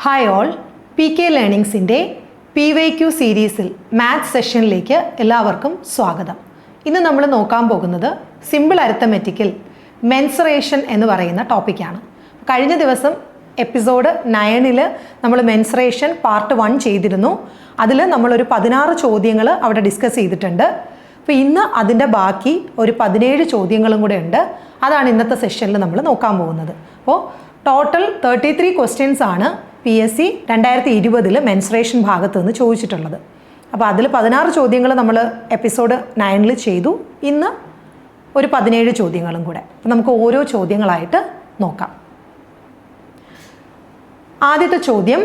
Hi all, PK ലേണിംഗ്സിൻ്റെ PYQ സീരീസിൽ maths സെഷനിലേക്ക് എല്ലാവർക്കും സ്വാഗതം. ഇന്ന് നമ്മൾ നോക്കാൻ പോകുന്നത് സിമ്പിൾ അരിത്തമെറ്റിക്കിൽ മെൻസുറേഷൻ എന്ന് പറയുന്ന ടോപ്പിക്കാണ്. കഴിഞ്ഞ ദിവസം എപ്പിസോഡ് 9-ൽ നമ്മൾ മെൻസുറേഷൻ പാർട്ട് 1 ചെയ്തിരുന്നു. അതിൽ നമ്മളൊരു 16 ചോദ്യങ്ങൾ അവിടെ ഡിസ്കസ് ചെയ്തിട്ടുണ്ട്. അപ്പോൾ ഇന്ന് അതിൻ്റെ ബാക്കി ഒരു 17 ചോദ്യങ്ങളും കൂടെ ഉണ്ട്. അതാണ് ഇന്നത്തെ സെഷനിൽ നമ്മൾ നോക്കാൻ പോകുന്നത്. അപ്പോൾ ടോട്ടൽ 33 ക്വസ്റ്റ്യൻസ് ആണ് PSC 2020 മെൻസുറേഷൻ ഭാഗത്ത് നിന്ന് ചോദിച്ചിട്ടുള്ളത്. അപ്പോൾ അതിൽ 16 ചോദ്യങ്ങൾ നമ്മൾ എപ്പിസോഡ് 9-ൽ ചെയ്തു. ഇന്ന് ഒരു 17 ചോദ്യങ്ങളും കൂടെ. അപ്പോൾ നമുക്ക് ഓരോ ചോദ്യങ്ങളായിട്ട് നോക്കാം. ആദ്യത്തെ ചോദ്യം,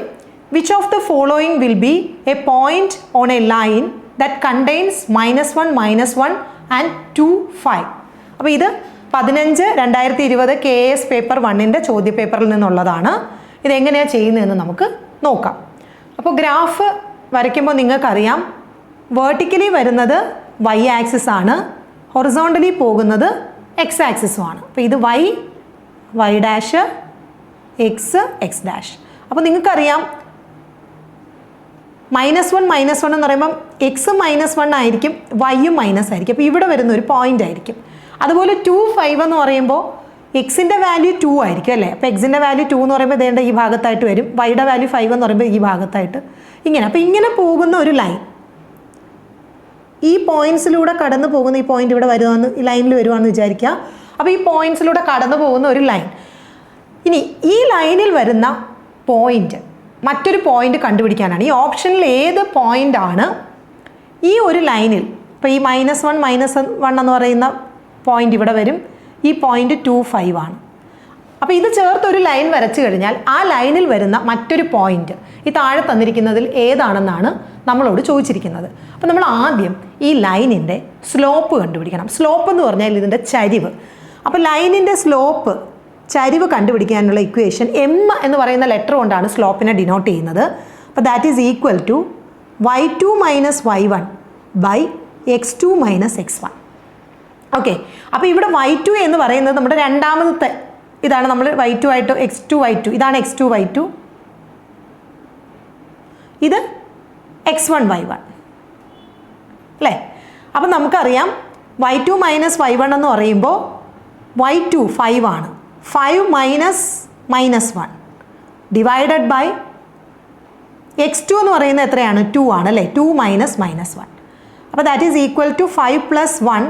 which of the following will be A point on A line that contains -1, -1 and 2, 5. അപ്പോൾ ഇത് 15/2020 KS പേപ്പർ 1-ൻ്റെ ചോദ്യ പേപ്പറിൽ നിന്നുള്ളതാണ്. ഇതെങ്ങനെയാണ് ചെയ്യുന്നതെന്ന് നമുക്ക് നോക്കാം. അപ്പോൾ ഗ്രാഫ് വരയ്ക്കുമ്പോൾ നിങ്ങൾക്കറിയാം, വേർട്ടിക്കലി വരുന്നത് Y ആക്സിസ് ആണ്, ഹൊറിസോണ്ടലി പോകുന്നത് X ആക്സിസുമാണ്. അപ്പോൾ ഇത് Y, Y dash, X, X dash. അപ്പോൾ നിങ്ങൾക്കറിയാം -1 എന്ന് പറയുമ്പം X -1 ആയിരിക്കും, Yയും മൈനസ് ആയിരിക്കും. അപ്പോൾ ഇവിടെ വരുന്ന ഒരു പോയിന്റ് ആയിരിക്കും. അതുപോലെ 2, 5 എന്ന് പറയുമ്പോൾ എക്സിൻ്റെ വാല്യൂ 2 ആയിരിക്കും അല്ലേ. അപ്പോൾ എക്സിൻ്റെ വാല്യൂ 2 എന്ന് പറയുമ്പോൾ ഇതേണ്ട ഈ ഭാഗത്തായിട്ട് വരും, വൈയുടെ വാല്യൂ 5 എന്ന് പറയുമ്പോൾ ഈ ഭാഗത്തായിട്ട് ഇങ്ങനെ. അപ്പോൾ ഇങ്ങനെ പോകുന്ന ഒരു ലൈൻ, ഈ പോയിന്റ്സിലൂടെ കടന്നു പോകുന്ന ഈ പോയിന്റ് ഇവിടെ വരുവാന്ന്, ഈ ലൈനിൽ വരുവാന്ന് വിചാരിക്കുക. അപ്പോൾ ഈ പോയിന്റ്സിലൂടെ കടന്നു പോകുന്ന ഒരു ലൈൻ. ഇനി ഈ ലൈനിൽ വരുന്ന പോയിന്റ്, മറ്റൊരു പോയിന്റ് കണ്ടുപിടിക്കാനാണ്. ഈ ഓപ്ഷനിൽ ഏത് പോയിന്റ് ആണ് ഈ ഒരു ലൈനിൽ, ഇപ്പോൾ ഈ -1 എന്ന് പറയുന്ന പോയിന്റ് ഇവിടെ വരും, ഈ പോയിന്റ് 2, 5 ആണ്. അപ്പോൾ ഇത് ചേർത്തൊരു ലൈൻ വരച്ചു കഴിഞ്ഞാൽ ആ ലൈനിൽ വരുന്ന മറ്റൊരു പോയിന്റ് ഈ താഴെ തന്നിരിക്കുന്നതിൽ ഏതാണെന്നാണ് നമ്മളോട് ചോദിച്ചിരിക്കുന്നത്. അപ്പോൾ നമ്മൾ ആദ്യം ഈ ലൈനിൻ്റെ സ്ലോപ്പ് കണ്ടുപിടിക്കണം. സ്ലോപ്പ് എന്ന് പറഞ്ഞാൽ ഇതിൻ്റെ ചരിവ്. അപ്പോൾ ലൈനിൻ്റെ സ്ലോപ്പ്, ചരിവ് കണ്ടുപിടിക്കാനുള്ള ഇക്വേഷൻ M എന്ന് പറയുന്ന ലെറ്റർ കൊണ്ടാണ് സ്ലോപ്പിനെ ഡിനോട്ട് ചെയ്യുന്നത്. അപ്പോൾ that is equal to y2 - y1 by x2 - x1. Okay, അപ്പോൾ ഇവിടെ y2 എന്ന് പറയുന്നത് നമ്മുടെ രണ്ടാമത്തെ ഇതാണ്. നമ്മൾ y2 ആയിട്ട് x2 y2, ഇതാണ് x2 y2, ഇത് x1 y1 അല്ലേ. അപ്പം നമുക്കറിയാം y2 - y1 എന്ന് പറയുമ്പോൾ y2 5 ആണ്. 5 -1 ഡിവൈഡഡ് ബൈ x2 എന്ന് പറയുന്നത് എത്രയാണ്? 2 ആണ് അല്ലേ. 2 - -1. അപ്പോൾ that is equal to 5 + 1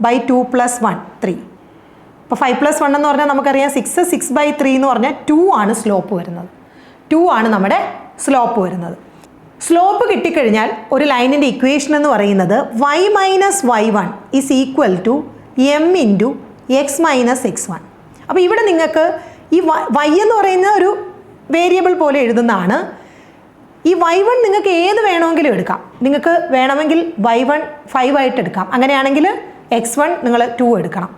by 2 + 1 3. അപ്പോൾ 5 + 1 എന്ന് പറഞ്ഞാൽ നമുക്കറിയാം 6, 6/3 എന്ന് പറഞ്ഞാൽ 2 ആണ് സ്ലോപ്പ് വരുന്നത്. 2 ആണ് നമ്മുടെ സ്ലോപ്പ് വരുന്നത്. സ്ലോപ്പ് കിട്ടിക്കഴിഞ്ഞാൽ ഒരു ലൈനിൻ്റെ ഇക്വേഷൻ എന്ന് പറയുന്നത് y - y1 is equal to m × x - x1. അപ്പോൾ ഇവിടെ നിങ്ങൾക്ക് ഈ y എന്ന് പറയുന്ന ഒരു വേരിയബിൾ പോലെ എഴുതുന്നതാണ്. ഈ y1 നിങ്ങൾക്ക് ഏത് വേണമെങ്കിലും എടുക്കാം. നിങ്ങൾക്ക് വേണമെങ്കിൽ y1 5 ആയിട്ട് എടുക്കാം. അങ്ങനെയാണെങ്കിൽ x1 നിങ്ങൾ 2 എടുക്കണം.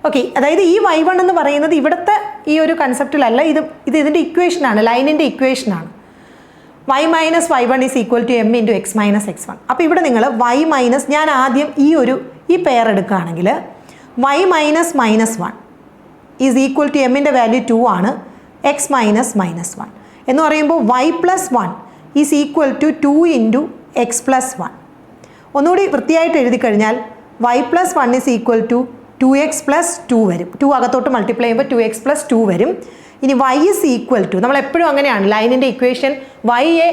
ഓക്കെ, അതായത് ഈ y1 എന്ന് പറയുന്നത് ഇവിടുത്തെ ഈ ഒരു കൺസെപ്റ്റിലല്ല, ഇത് ഇതിൻ്റെ ഇക്വേഷനാണ്, ലൈനിൻ്റെ ഇക്വേഷനാണ്. y - y1 is equal to m × x - x1. അപ്പോൾ ഇവിടെ നിങ്ങൾ ഞാൻ ആദ്യം ഈ പെയർ എടുക്കുകയാണെങ്കിൽ y -1 ഈസ് ഈക്വൽ ടു എമ്മിൻ്റെ വാല്യൂ 2 ആണ്, x -1 എന്ന് പറയുമ്പോൾ y + 1 is equal to 2 × x + 1. ഒന്നുകൂടി വൃത്തിയായിട്ട് എഴുതി കഴിഞ്ഞാൽ y + 1 is equal to 2x + 2 വരും. 2 അകത്തോട്ട് മൾട്ടിപ്ലൈ ചെയ്യുമ്പോൾ 2x + 2 വരും. ഇനി y ഈസ് ഈക്വൽ ടു, നമ്മളെപ്പോഴും അങ്ങനെയാണ് ലൈനിൻ്റെ ഇക്വേഷൻ y-യെ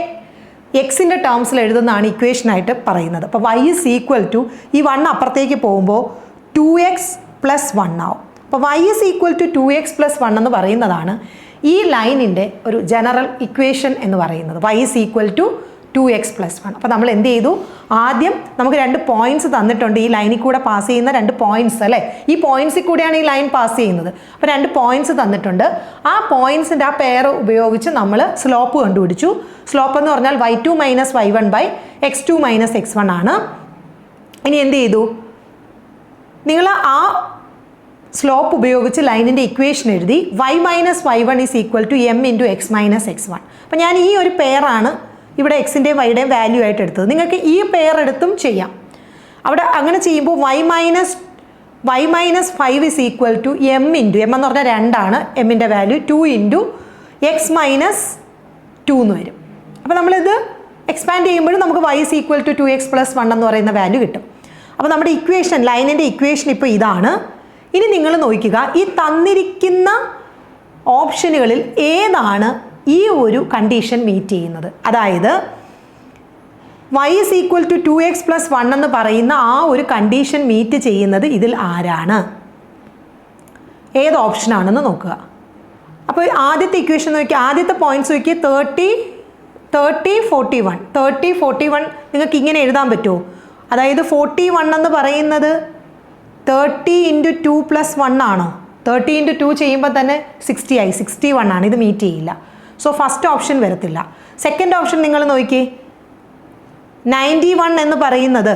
എക്സിൻ്റെ ടേംസിൽ എഴുതുന്നതാണ് ഇക്വേഷനായിട്ട് പറയുന്നത്. അപ്പോൾ y ഈസ് ഈക്വൽ ടു ഈ 1 അപ്പുറത്തേക്ക് പോകുമ്പോൾ 2x + 1 ആവും. അപ്പോൾ y is equal to 2x + 1 എന്ന് പറയുന്നതാണ് ഈ ലൈനിൻ്റെ ഒരു ജനറൽ ഇക്വേഷൻ എന്ന് പറയുന്നത്. y is equal to 2x + 1. അപ്പോൾ നമ്മൾ എന്ത് ചെയ്തു? ആദ്യം നമുക്ക് 2 പോയിന്റ്സ് തന്നിട്ടുണ്ട്, ഈ ലൈനിൽ കൂടെ പാസ് ചെയ്യുന്ന 2 പോയിന്റ്സ് അല്ലേ. ഈ പോയിന്റ്സിൽ കൂടെയാണ് ഈ ലൈൻ പാസ് ചെയ്യുന്നത്. അപ്പോൾ 2 പോയിന്റ്സ് തന്നിട്ടുണ്ട്. ആ പോയിന്റ്സിൻ്റെ ആ പെയർ ഉപയോഗിച്ച് നമ്മൾ സ്ലോപ്പ് കണ്ടുപിടിച്ചു. സ്ലോപ്പ് എന്ന് പറഞ്ഞാൽ y2 - y1 by x2 - x1 ആണ്. ഇനി എന്ത് ചെയ്തു? നിങ്ങൾ ആ സ്ലോപ്പ് ഉപയോഗിച്ച് ലൈനിൻ്റെ ഇക്വേഷൻ എഴുതി y - y1 is equal to m × x - x1. അപ്പോൾ ഞാൻ ഈ ഒരു പെയറാണ് ഇവിടെ എക്സിൻ്റെയും വൈയുടെയും വാല്യൂ ആയിട്ട് എടുത്തത്. നിങ്ങൾക്ക് ഈ പെയർ എടുത്തും ചെയ്യാം. അവിടെ അങ്ങനെ ചെയ്യുമ്പോൾ y - 5 is equal to m എന്ന് പറഞ്ഞാൽ 2 ആണ്, എമ്മിൻ്റെ വാല്യൂ 2 × x - 2 എന്ന് വരും. അപ്പോൾ നമ്മളിത് എക്സ്പാൻഡ് ചെയ്യുമ്പോഴും നമുക്ക് y is equal to 2x plus 1 എന്ന് പറയുന്ന വാല്യൂ കിട്ടും. അപ്പോൾ നമ്മുടെ ഇക്വേഷൻ, ലൈനിൻ്റെ ഇക്വേഷൻ ഇപ്പോൾ ഇതാണ്. ഇനി നിങ്ങൾ നോക്കുക, ഈ തന്നിരിക്കുന്ന ഓപ്ഷനുകളിൽ ഏതാണ് ഈ ഒരു കണ്ടീഷൻ മീറ്റ് ചെയ്യുന്നത്. അതായത് y is equal to 2x plus 1 എന്ന് പറയുന്ന ആ ഒരു കണ്ടീഷൻ മീറ്റ് ചെയ്യുന്നത് ഇതിൽ ആരാണ്, ഏത് ഓപ്ഷനാണെന്ന് നോക്കുക. അപ്പോൾ ആദ്യത്തെ ഇക്വേഷൻ നോക്കി, ആദ്യത്തെ പോയിന്റ്സ് നോക്കി, 30 41 നിങ്ങൾക്ക് ഇങ്ങനെ എഴുതാൻ പറ്റുമോ? അതായത് 41 എന്ന് പറയുന്നത് 30 × 2 + 1 ആണോ? 30 × 2 ചെയ്യുമ്പോൾ തന്നെ 60 ആയി, 61 ആണ്. ഇത് മീറ്റ് ചെയ്യില്ല. സോ ഫസ്റ്റ് ഓപ്ഷൻ വരത്തില്ല. സെക്കൻഡ് ഓപ്ഷൻ നിങ്ങൾ നോക്കി, 91 എന്ന് പറയുന്നത്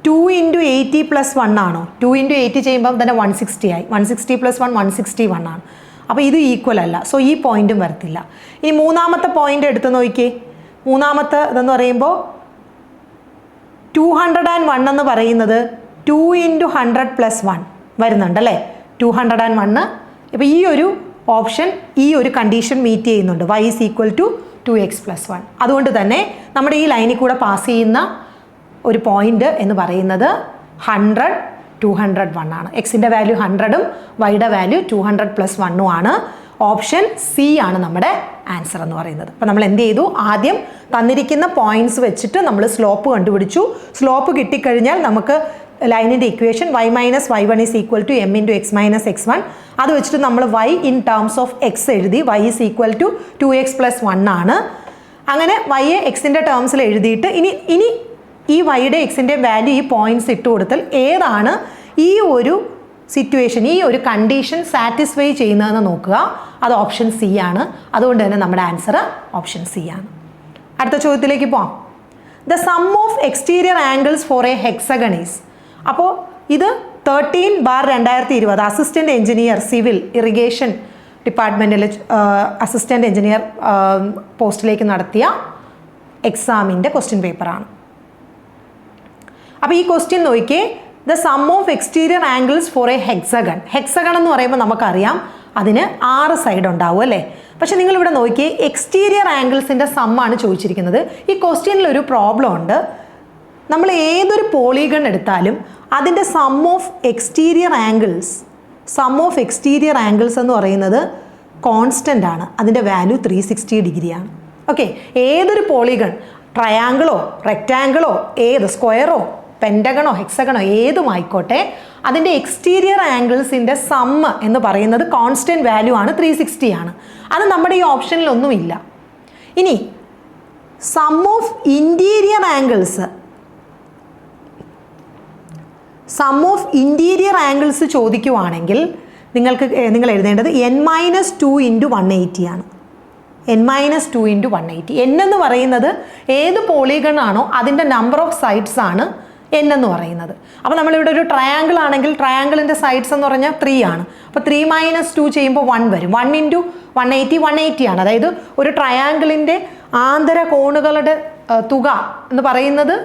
2 × 80 + 1 ആണോ? 2 × 80 ചെയ്യുമ്പോൾ തന്നെ 160 ആയി. 160 + 1 161 ആണ്. അപ്പോൾ ഇത് ഈക്വൽ അല്ല. സോ ഈ പോയിന്റും വരത്തില്ല. ഇനി മൂന്നാമത്തെ പോയിന്റ് എടുത്ത് നോക്കി. മൂന്നാമത്തെ ഇതെന്ന് പറയുമ്പോൾ 201 എന്ന് പറയുന്നത് 2 × 100 + 1 വരുന്നുണ്ടല്ലേ? 201. ഇപ്പോൾ ഈ ഒരു ഓപ്ഷൻ ഈ ഒരു കണ്ടീഷൻ മീറ്റ് ചെയ്യുന്നുണ്ട്. y is equal to 2x + 1. അതുകൊണ്ട് തന്നെ നമ്മുടെ ഈ ലൈനിൽ കൂടെ പാസ് ചെയ്യുന്ന ഒരു പോയിന്റ് എന്ന് പറയുന്നത് 100 201 ആണ്. എക്സിൻ്റെ വാല്യൂ 100ഉം വൈയുടെ വാല്യൂ 200 + 1 ആണ്. ഓപ്ഷൻ സി ആണ് നമ്മുടെ ആൻസർ എന്ന് പറയുന്നത്. അപ്പോൾ നമ്മൾ എന്ത് ചെയ്തു? ആദ്യം തന്നിരിക്കുന്ന പോയിന്റ്സ് വെച്ചിട്ട് നമ്മൾ സ്ലോപ്പ് കണ്ടുപിടിച്ചു. സ്ലോപ്പ് കിട്ടിക്കഴിഞ്ഞാൽ നമുക്ക് ലൈനിൻ്റെ equation y - y1 is equal to m × x - x1. അത് വെച്ചിട്ട് നമ്മൾ y in terms of x എഴുതി. y is equal to 2x + 1 ആണ്. അങ്ങനെ y എക്സിൻ്റെ ടേംസിൽ എഴുതിയിട്ട് ഇനി ഈ വൈയുടെ എക്സിൻ്റെ വാല്യൂ ഈ പോയിന്റ്സ് ഇട്ട് കൊടുത്താൽ ഏതാണ് ഈ ഒരു സിറ്റുവേഷൻ, ഈ ഒരു കണ്ടീഷൻ സാറ്റിസ്ഫൈ ചെയ്യുന്നതെന്ന് നോക്കുക. അത് ഓപ്ഷൻ സി ആണ്. അതുകൊണ്ട് തന്നെ നമ്മുടെ ആൻസർ ഓപ്ഷൻ സി ആണ്. അടുത്ത ചോദ്യത്തിലേക്ക് പോവാം. The sum of exterior angles for a hexagon is. അപ്പോൾ ഇത് 13/2020 അസിസ്റ്റൻറ്റ് എഞ്ചിനീയർ സിവിൽ ഇറിഗേഷൻ ഡിപ്പാർട്ട്മെൻറ്റിൽ അസിസ്റ്റൻറ്റ് എഞ്ചിനീയർ പോസ്റ്റിലേക്ക് നടത്തിയ എക്സാമിൻ്റെ ക്വസ്റ്റ്യൻ പേപ്പറാണ്. അപ്പോൾ ഈ ക്വസ്റ്റ്യൻ നോക്കിയേ, the sum of exterior angles for a hexagon. Hexagon എന്ന് പറയുമ്പോൾ നമുക്കറിയാം അതിന് 6 സൈഡ് ഉണ്ടാവും അല്ലേ? പക്ഷെ നിങ്ങളിവിടെ നോക്കിയേ, എക്സ്റ്റീരിയർ ആംഗിൾസിൻ്റെ സമ്മാണ് ചോദിച്ചിരിക്കുന്നത്. ഈ ക്വസ്റ്റ്യനിൽ ഒരു പ്രോബ്ലം ഉണ്ട്. നമ്മൾ ഏതൊരു പോളിഗൺ എടുത്താലും അതിൻ്റെ സം ഓഫ് എക്സ്റ്റീരിയർ ആംഗിൾസ് എന്ന് പറയുന്നത് കോൺസ്റ്റൻ്റ് ആണ്. അതിൻ്റെ വാല്യൂ 360 ഡിഗ്രിയാണ്. ഓക്കെ, ഏതൊരു പോളിഗൺ, ട്രയാങ്കിളോ റെക്റ്റാങ്കിളോ സ്ക്വയറോ പെൻറ്റഗണോ ഹെക്സഗണോ ഏതുമായിക്കോട്ടെ, അതിൻ്റെ എക്സ്റ്റീരിയർ ആംഗിൾസിൻ്റെ സമ്മ് എന്ന് പറയുന്നത് കോൺസ്റ്റൻറ്റ് വാല്യൂ ആണ്, 360 ആണ്. അത് നമ്മുടെ ഈ ഓപ്ഷനിലൊന്നും ഇല്ല. ഇനി സം ഓഫ് ഇൻറ്റീരിയർ ആംഗിൾസ് ചോദിക്കുവാണെങ്കിൽ നിങ്ങൾ എഴുതേണ്ടത് n-2 × 180 ആണ്. n-2 × 180. n എന്ന് പറയുന്നത് ഏത് പോളിഗൺ ആണോ അതിൻ്റെ നമ്പർ ഓഫ് സൈഡ്സ് ആണ് n എന്ന് പറയുന്നത്. അപ്പോൾ നമ്മളിവിടെ ഒരു ട്രയാങ്കിൾ ആണെങ്കിൽ ട്രയാങ്കിളിൻ്റെ സൈഡ്സ് എന്ന് പറഞ്ഞാൽ 3 ആണ്. അപ്പോൾ 3 - 2 ചെയ്യുമ്പോൾ 1 വരും. 1 × 180 ആണ്. അതായത് ഒരു ട്രയാങ്കിളിൻ്റെ ആന്തര കോണുകളുടെ തുക എന്ന് പറയുന്നത്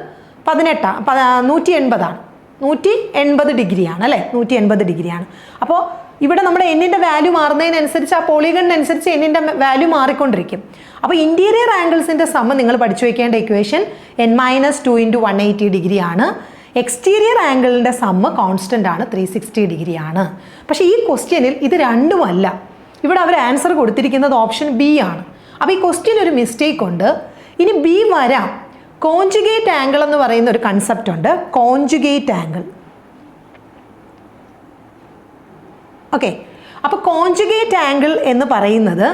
180 ആണ്. 180 ഡിഗ്രിയാണ് അല്ലേ? 180 ഡിഗ്രിയാണ്. അപ്പോൾ ഇവിടെ നമ്മുടെ എന്നിൻ്റെ വാല്യൂ മാറുന്നതിനനുസരിച്ച് ആ പോളിഗണിനനുസരിച്ച് എന്നിൻ്റെ വാല്യൂ മാറിക്കൊണ്ടിരിക്കും. അപ്പോൾ ഇൻറ്റീരിയർ ആംഗിൾസിൻ്റെ സമ്മ് നിങ്ങൾ പഠിച്ചു വയ്ക്കേണ്ട ഇക്വേഷൻ n-2 × 180 ഡിഗ്രിയാണ്. എക്സ്റ്റീരിയർ ആംഗിളിൻ്റെ സമ്മ് കോൺസ്റ്റൻ്റ് ആണ്, 360 ഡിഗ്രിയാണ്. പക്ഷേ ഈ ക്വസ്റ്റ്യനിൽ ഇത് രണ്ടുമല്ല. ഇവിടെ അവർ ആൻസർ കൊടുത്തിരിക്കുന്നത് ഓപ്ഷൻ ബി ആണ്. അപ്പോൾ ഈ ക്വസ്റ്റ്യൻ ഒരു മിസ്റ്റേക്ക് ഉണ്ട്. ഇനി ബി വരാം. കോൺജുഗേറ്റ് ആംഗിൾ എന്ന് പറയുന്ന ഒരു കൺസെപ്റ്റ് ഉണ്ട്. Conjugate angle. ഓക്കെ, അപ്പോൾ കോൺജുഗേറ്റ് ആംഗിൾ എന്ന് പറയുന്നത്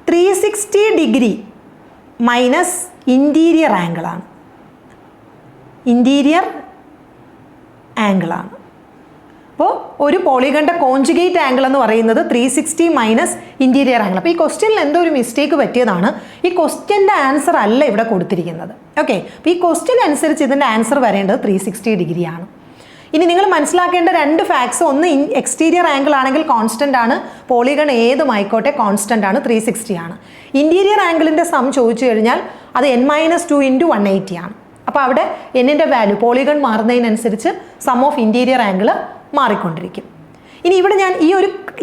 360 ഡിഗ്രി മൈനസ് ഇൻറ്റീരിയർ ആംഗിളാണ്. അപ്പോൾ ഒരു പോളിഗണിൻ്റെ കോൺജുഗേറ്റ് ആംഗിൾ എന്ന് പറയുന്നത് 360 മൈനസ് ഇൻറ്റീരിയർ ആംഗിൾ. അപ്പോൾ ഈ ക്വസ്റ്റ്യനിൽ എന്തോ ഒരു മിസ്റ്റേക്ക് പറ്റിയതാണ്. ഈ ക്വസ്റ്റ്യൻ്റെ ആൻസർ അല്ല ഇവിടെ കൊടുത്തിരിക്കുന്നത്. ഓക്കെ, അപ്പോൾ ഈ ക്വസ്റ്റ്യൻ അനുസരിച്ച് ഇതിൻ്റെ ആൻസർ വരേണ്ടത് 360 ഡിഗ്രിയാണ്. ഇനി നിങ്ങൾ മനസ്സിലാക്കേണ്ട 2 ഫാക്ട്സ്, ഒന്ന് എക്സ്റ്റീരിയർ ആംഗിൾ ആണെങ്കിൽ കോൺസ്റ്റൻ്റ് ആണ്, പോളിഗൺ ഏതുമായിക്കോട്ടെ കോൺസ്റ്റൻ്റ് ആണ്, 360 ആണ്. ഇൻറ്റീരിയർ ആംഗിളിൻ്റെ സം ചോദിച്ചു കഴിഞ്ഞാൽ അത് n-2 × 180 ആണ്. അപ്പോൾ അവിടെ എന്നിൻ്റെ വാല്യൂ പോളിഗൺ മാറുന്നതിനനുസരിച്ച് സം ഓഫ് ഇൻറ്റീരിയർ ആംഗിൾ മാറിക്കൊണ്ടിരിക്കും. ഇനി ഇവിടെ ഞാൻ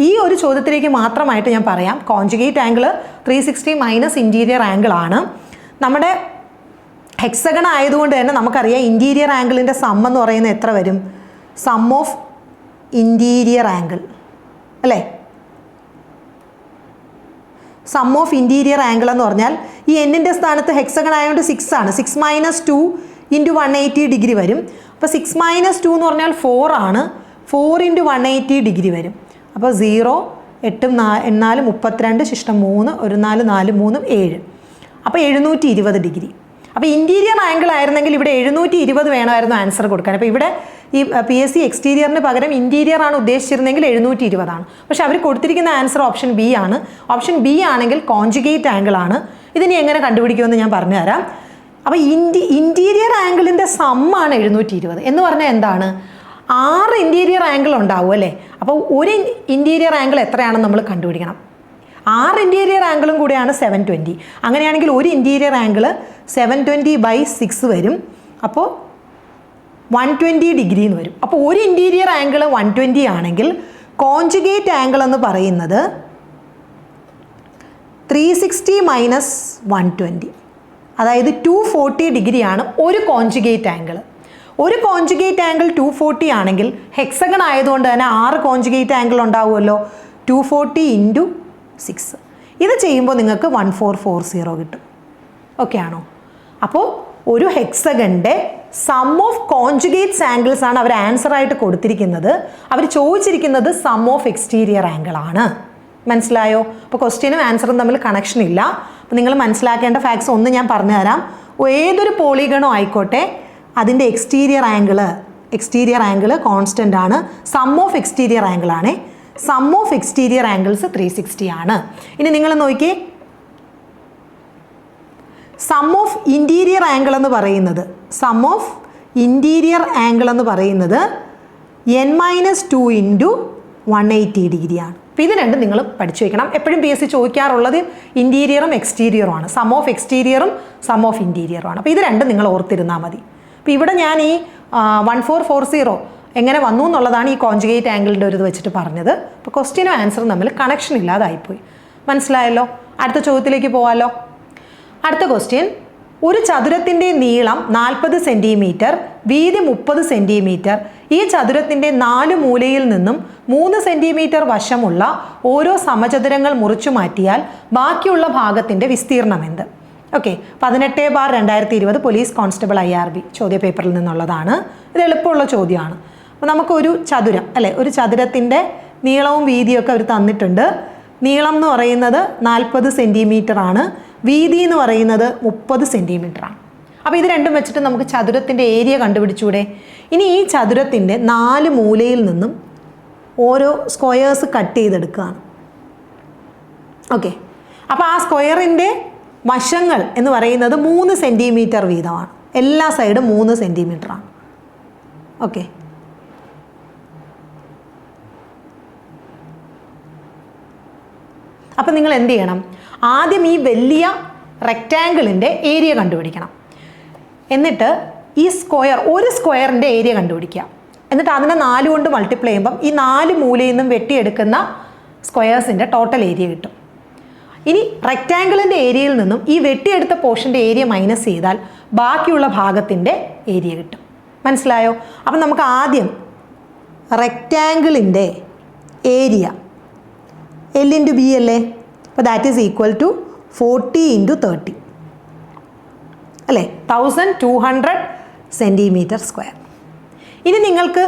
ഈ ഒരു ചോദ്യത്തിലേക്ക് മാത്രമായിട്ട് ഞാൻ പറയാം, conjugate angle 360 minus interior angle ആണ്. നമ്മുടെ ഹെക്സഗൺ ആയതുകൊണ്ട് തന്നെ നമുക്കറിയാം ഇൻറ്റീരിയർ ആംഗിളിൻ്റെ സം എന്ന് പറയുന്നത് എത്ര വരും? സം ഓഫ് ഇൻറ്റീരിയർ ആംഗിൾ അല്ലേ? സം ഓഫ് ഇൻറ്റീരിയർ ആംഗിൾ എന്ന് പറഞ്ഞാൽ ഈ എന്നിൻ്റെ സ്ഥാനത്ത് ഹെക്സഗൺ ആയതുകൊണ്ട് 6 ആണ്. 6 - 2 × 180 ഡിഗ്രി വരും. അപ്പോൾ 6 - 2 എന്ന് പറഞ്ഞാൽ 4 ആണ്. 4 × 180 ഡിഗ്രി വരും. അപ്പോൾ 0, 8, 4, 32, ശിഷ്ടം 3, 1, 4, 4, 3, 7. അപ്പോൾ 720 ഡിഗ്രി. അപ്പോൾ ഇൻറ്റീരിയർ ആംഗിൾ ആയിരുന്നെങ്കിൽ ഇവിടെ 720 വേണമായിരുന്നു ആൻസർ കൊടുക്കാൻ. അപ്പോൾ ഇവിടെ ഈ PSC എക്സ്റ്റീരിയറിന് പകരം ഇൻറ്റീരിയർ ആണ് ഉദ്ദേശിച്ചിരുന്നെങ്കിൽ 720 ആണ്. പക്ഷെ അവർ കൊടുത്തിരിക്കുന്ന ആൻസർ ഓപ്ഷൻ ബി ആണ്. ഓപ്ഷൻ ബി ആണെങ്കിൽ കോൺജുഗേറ്റ് ആംഗിൾ ആണ്. ഇതിനി എങ്ങനെ കണ്ടുപിടിക്കുമെന്ന് ഞാൻ പറഞ്ഞുതരാം. അപ്പോൾ ഇൻറ്റീരിയർ ആംഗിളിൻ്റെ സമ്മാണ് 720 എന്ന് പറഞ്ഞാൽ എന്താണ്? 6 ഇൻറ്റീരിയർ ആംഗിൾ ഉണ്ടാവും അല്ലേ? അപ്പോൾ ഒരു ഇൻറ്റീരിയർ ആംഗിൾ എത്രയാണെന്ന് നമ്മൾ കണ്ടുപിടിക്കണം. 6 ഇൻറ്റീരിയർ ആംഗിളും കൂടെയാണ് 720. അങ്ങനെയാണെങ്കിൽ ഒരു ഇൻറ്റീരിയർ ആംഗിൾ 720/6 വരും. അപ്പോൾ 120 ഡിഗ്രി എന്ന് വരും. അപ്പോൾ ഒരു ഇൻറ്റീരിയർ ആംഗിൾ 120 ആണെങ്കിൽ കോൺജുഗേറ്റ് ആംഗിൾ എന്ന് പറയുന്നത് 360 മൈനസ് 120, അതായത് 240 ഡിഗ്രിയാണ് ഒരു കോൺജുഗേറ്റ് ആംഗിൾ. ഒരു കോൺജുഗേറ്റ് ആംഗിൾ 240 ആണെങ്കിൽ ഹെക്സഗൺ ആയതുകൊണ്ട് തന്നെ 6 കോൺജുഗേറ്റ് ആംഗിൾ ഉണ്ടാവുമല്ലോ. 240 × 6 ഇത് ചെയ്യുമ്പോൾ നിങ്ങൾക്ക് 1440 കിട്ടും. ഓക്കെ ആണോ? അപ്പോൾ ഒരു ഹെക്സഗണിൻ്റെ സം ഓഫ് കോൺജുഗേറ്റ്സ് ആംഗിൾസ് ആണ് അവർ ആൻസർ ആയിട്ട് കൊടുത്തിരിക്കുന്നത്. അവർ ചോദിച്ചിരിക്കുന്നത് സം ഓഫ് എക്സ്റ്റീരിയർ ആംഗിൾ ആണ്. മനസ്സിലായോ? അപ്പോൾ ക്വസ്റ്റ്യനും ആൻസറും തമ്മിൽ കണക്ഷൻ ഇല്ല. അപ്പോൾ നിങ്ങൾ മനസ്സിലാക്കേണ്ട ഫാക്ട്സ് ഒന്ന് ഞാൻ പറഞ്ഞുതരാം. ഏതൊരു പോളിഗണോ ആയിക്കോട്ടെ അതിൻ്റെ എക്സ്റ്റീരിയർ ആംഗിൾ കോൺസ്റ്റൻ്റ് ആണ്. സം ഓഫ് എക്സ്റ്റീരിയർ ആംഗിൾ ആണ്. സം ഓഫ് എക്സ്റ്റീരിയർ ആംഗിൾസ് 360 ആണ്. ഇനി നിങ്ങൾ നോക്കിയേ, സം ഓഫ് ഇൻറ്റീരിയർ ആംഗിൾ എന്ന് പറയുന്നത് n-2 × 180 ഡിഗ്രിയാണ്. അപ്പോൾ ഇത് രണ്ടും നിങ്ങൾ പഠിച്ചു വയ്ക്കണം. എപ്പോഴും PSC ചോദിക്കാറുള്ളത് ഇൻറ്റീരിയറും എക്സ്റ്റീരിയറും ആണ്. സം ഓഫ് എക്സ്റ്റീരിയറും സം ഓഫ് ഇൻറ്റീരിയറും ആണ്. അപ്പോൾ ഇത് രണ്ടും നിങ്ങൾ ഓർത്തിരുന്നാൽ മതി. അപ്പോൾ ഇവിടെ ഞാൻ ഈ 1440 എങ്ങനെ വന്നു എന്നുള്ളതാണ് ഈ കോൺജുഗേറ്റ് ആംഗിളിൻ്റെ ഒരു ഇത് വെച്ചിട്ട് പറഞ്ഞത്. അപ്പോൾ ക്വസ്റ്റ്യനും ആൻസറും തമ്മിൽ കണക്ഷൻ ഇല്ലാതായിപ്പോയി. മനസ്സിലായല്ലോ? അടുത്ത ചോദ്യത്തിലേക്ക് പോകാമല്ലോ. അടുത്ത ക്വസ്റ്റ്യൻ, ഒരു ചതുരത്തിൻ്റെ നീളം 40 സെൻറ്റിമീറ്റർ, വീതി 30 സെൻറ്റിമീറ്റർ. ഈ ചതുരത്തിൻ്റെ 4 മൂലയിൽ നിന്നും 3 സെൻറ്റിമീറ്റർ വശമുള്ള ഓരോ സമചതുരങ്ങൾ മുറിച്ചു മാറ്റിയാൽ ബാക്കിയുള്ള ഭാഗത്തിൻ്റെ വിസ്തീർണം എന്ത്? ഓക്കെ, 18/2020 പോലീസ് കോൺസ്റ്റബിൾ IRB ചോദ്യപേപ്പറിൽ നിന്നുള്ളതാണ്. ഇത് എളുപ്പമുള്ള ചോദ്യമാണ്. അപ്പോൾ നമുക്കൊരു ചതുരം അല്ലേ, ഒരു ചതുരത്തിൻ്റെ നീളവും വീതിയൊക്കെ അവർ തന്നിട്ടുണ്ട്. നീളം എന്ന് പറയുന്നത് 40 സെൻറ്റിമീറ്റർ ആണ്. വീതി എന്ന് പറയുന്നത് 30 സെൻറ്റിമീറ്റർ ആണ്. അപ്പോൾ ഇത് രണ്ടും വെച്ചിട്ട് നമുക്ക് ചതുരത്തിൻ്റെ ഏരിയ കണ്ടുപിടിച്ചൂടെ? ഇനി ഈ ചതുരത്തിൻ്റെ 4 മൂലയിൽ നിന്നും ഓരോ സ്ക്വയേഴ്സ് കട്ട് ചെയ്തെടുക്കുകയാണ്. ഓക്കെ, അപ്പോൾ ആ സ്ക്വയറിൻ്റെ വശങ്ങൾ എന്ന് പറയുന്നത് 3 സെൻറ്റിമീറ്റർ വീതമാണ്. എല്ലാ സൈഡും 3 സെൻറ്റിമീറ്റർ ആണ്. ഓക്കെ, അപ്പം നിങ്ങൾ എന്ത് ചെയ്യണം? ആദ്യം ഈ വലിയ റെക്റ്റാങ്കിളിൻ്റെ ഏരിയ കണ്ടുപിടിക്കണം. എന്നിട്ട് ഈ ഒരു സ്ക്വയറിൻ്റെ ഏരിയ കണ്ടുപിടിക്കുക. എന്നിട്ട് അതിനെ 4 കൊണ്ട് മൾട്ടിപ്ലൈ ചെയ്യുമ്പം ഈ 4 മൂലയിൽ നിന്നും വെട്ടിയെടുക്കുന്ന സ്ക്വയേഴ്സിൻ്റെ ടോട്ടൽ ഏരിയ കിട്ടും. ഇനി റെക്റ്റാങ്കിളിൻ്റെ ഏരിയയിൽ നിന്നും ഈ വെട്ടിയെടുത്ത പോർഷൻ്റെ ഏരിയ മൈനസ് ചെയ്താൽ ബാക്കിയുള്ള ഭാഗത്തിൻ്റെ ഏരിയ കിട്ടും. മനസ്സിലായോ? അപ്പം നമുക്ക് ആദ്യം റെക്റ്റാങ്കിളിൻ്റെ ഏരിയ L/B അല്ലേ? അപ്പോൾ ദാറ്റ് ഈസ് ഈക്വൽ ടു 40 × 30 അല്ലേ, 1200 സെൻറ്റിമീറ്റർ സ്ക്വയർ. ഇനി നിങ്ങൾക്ക്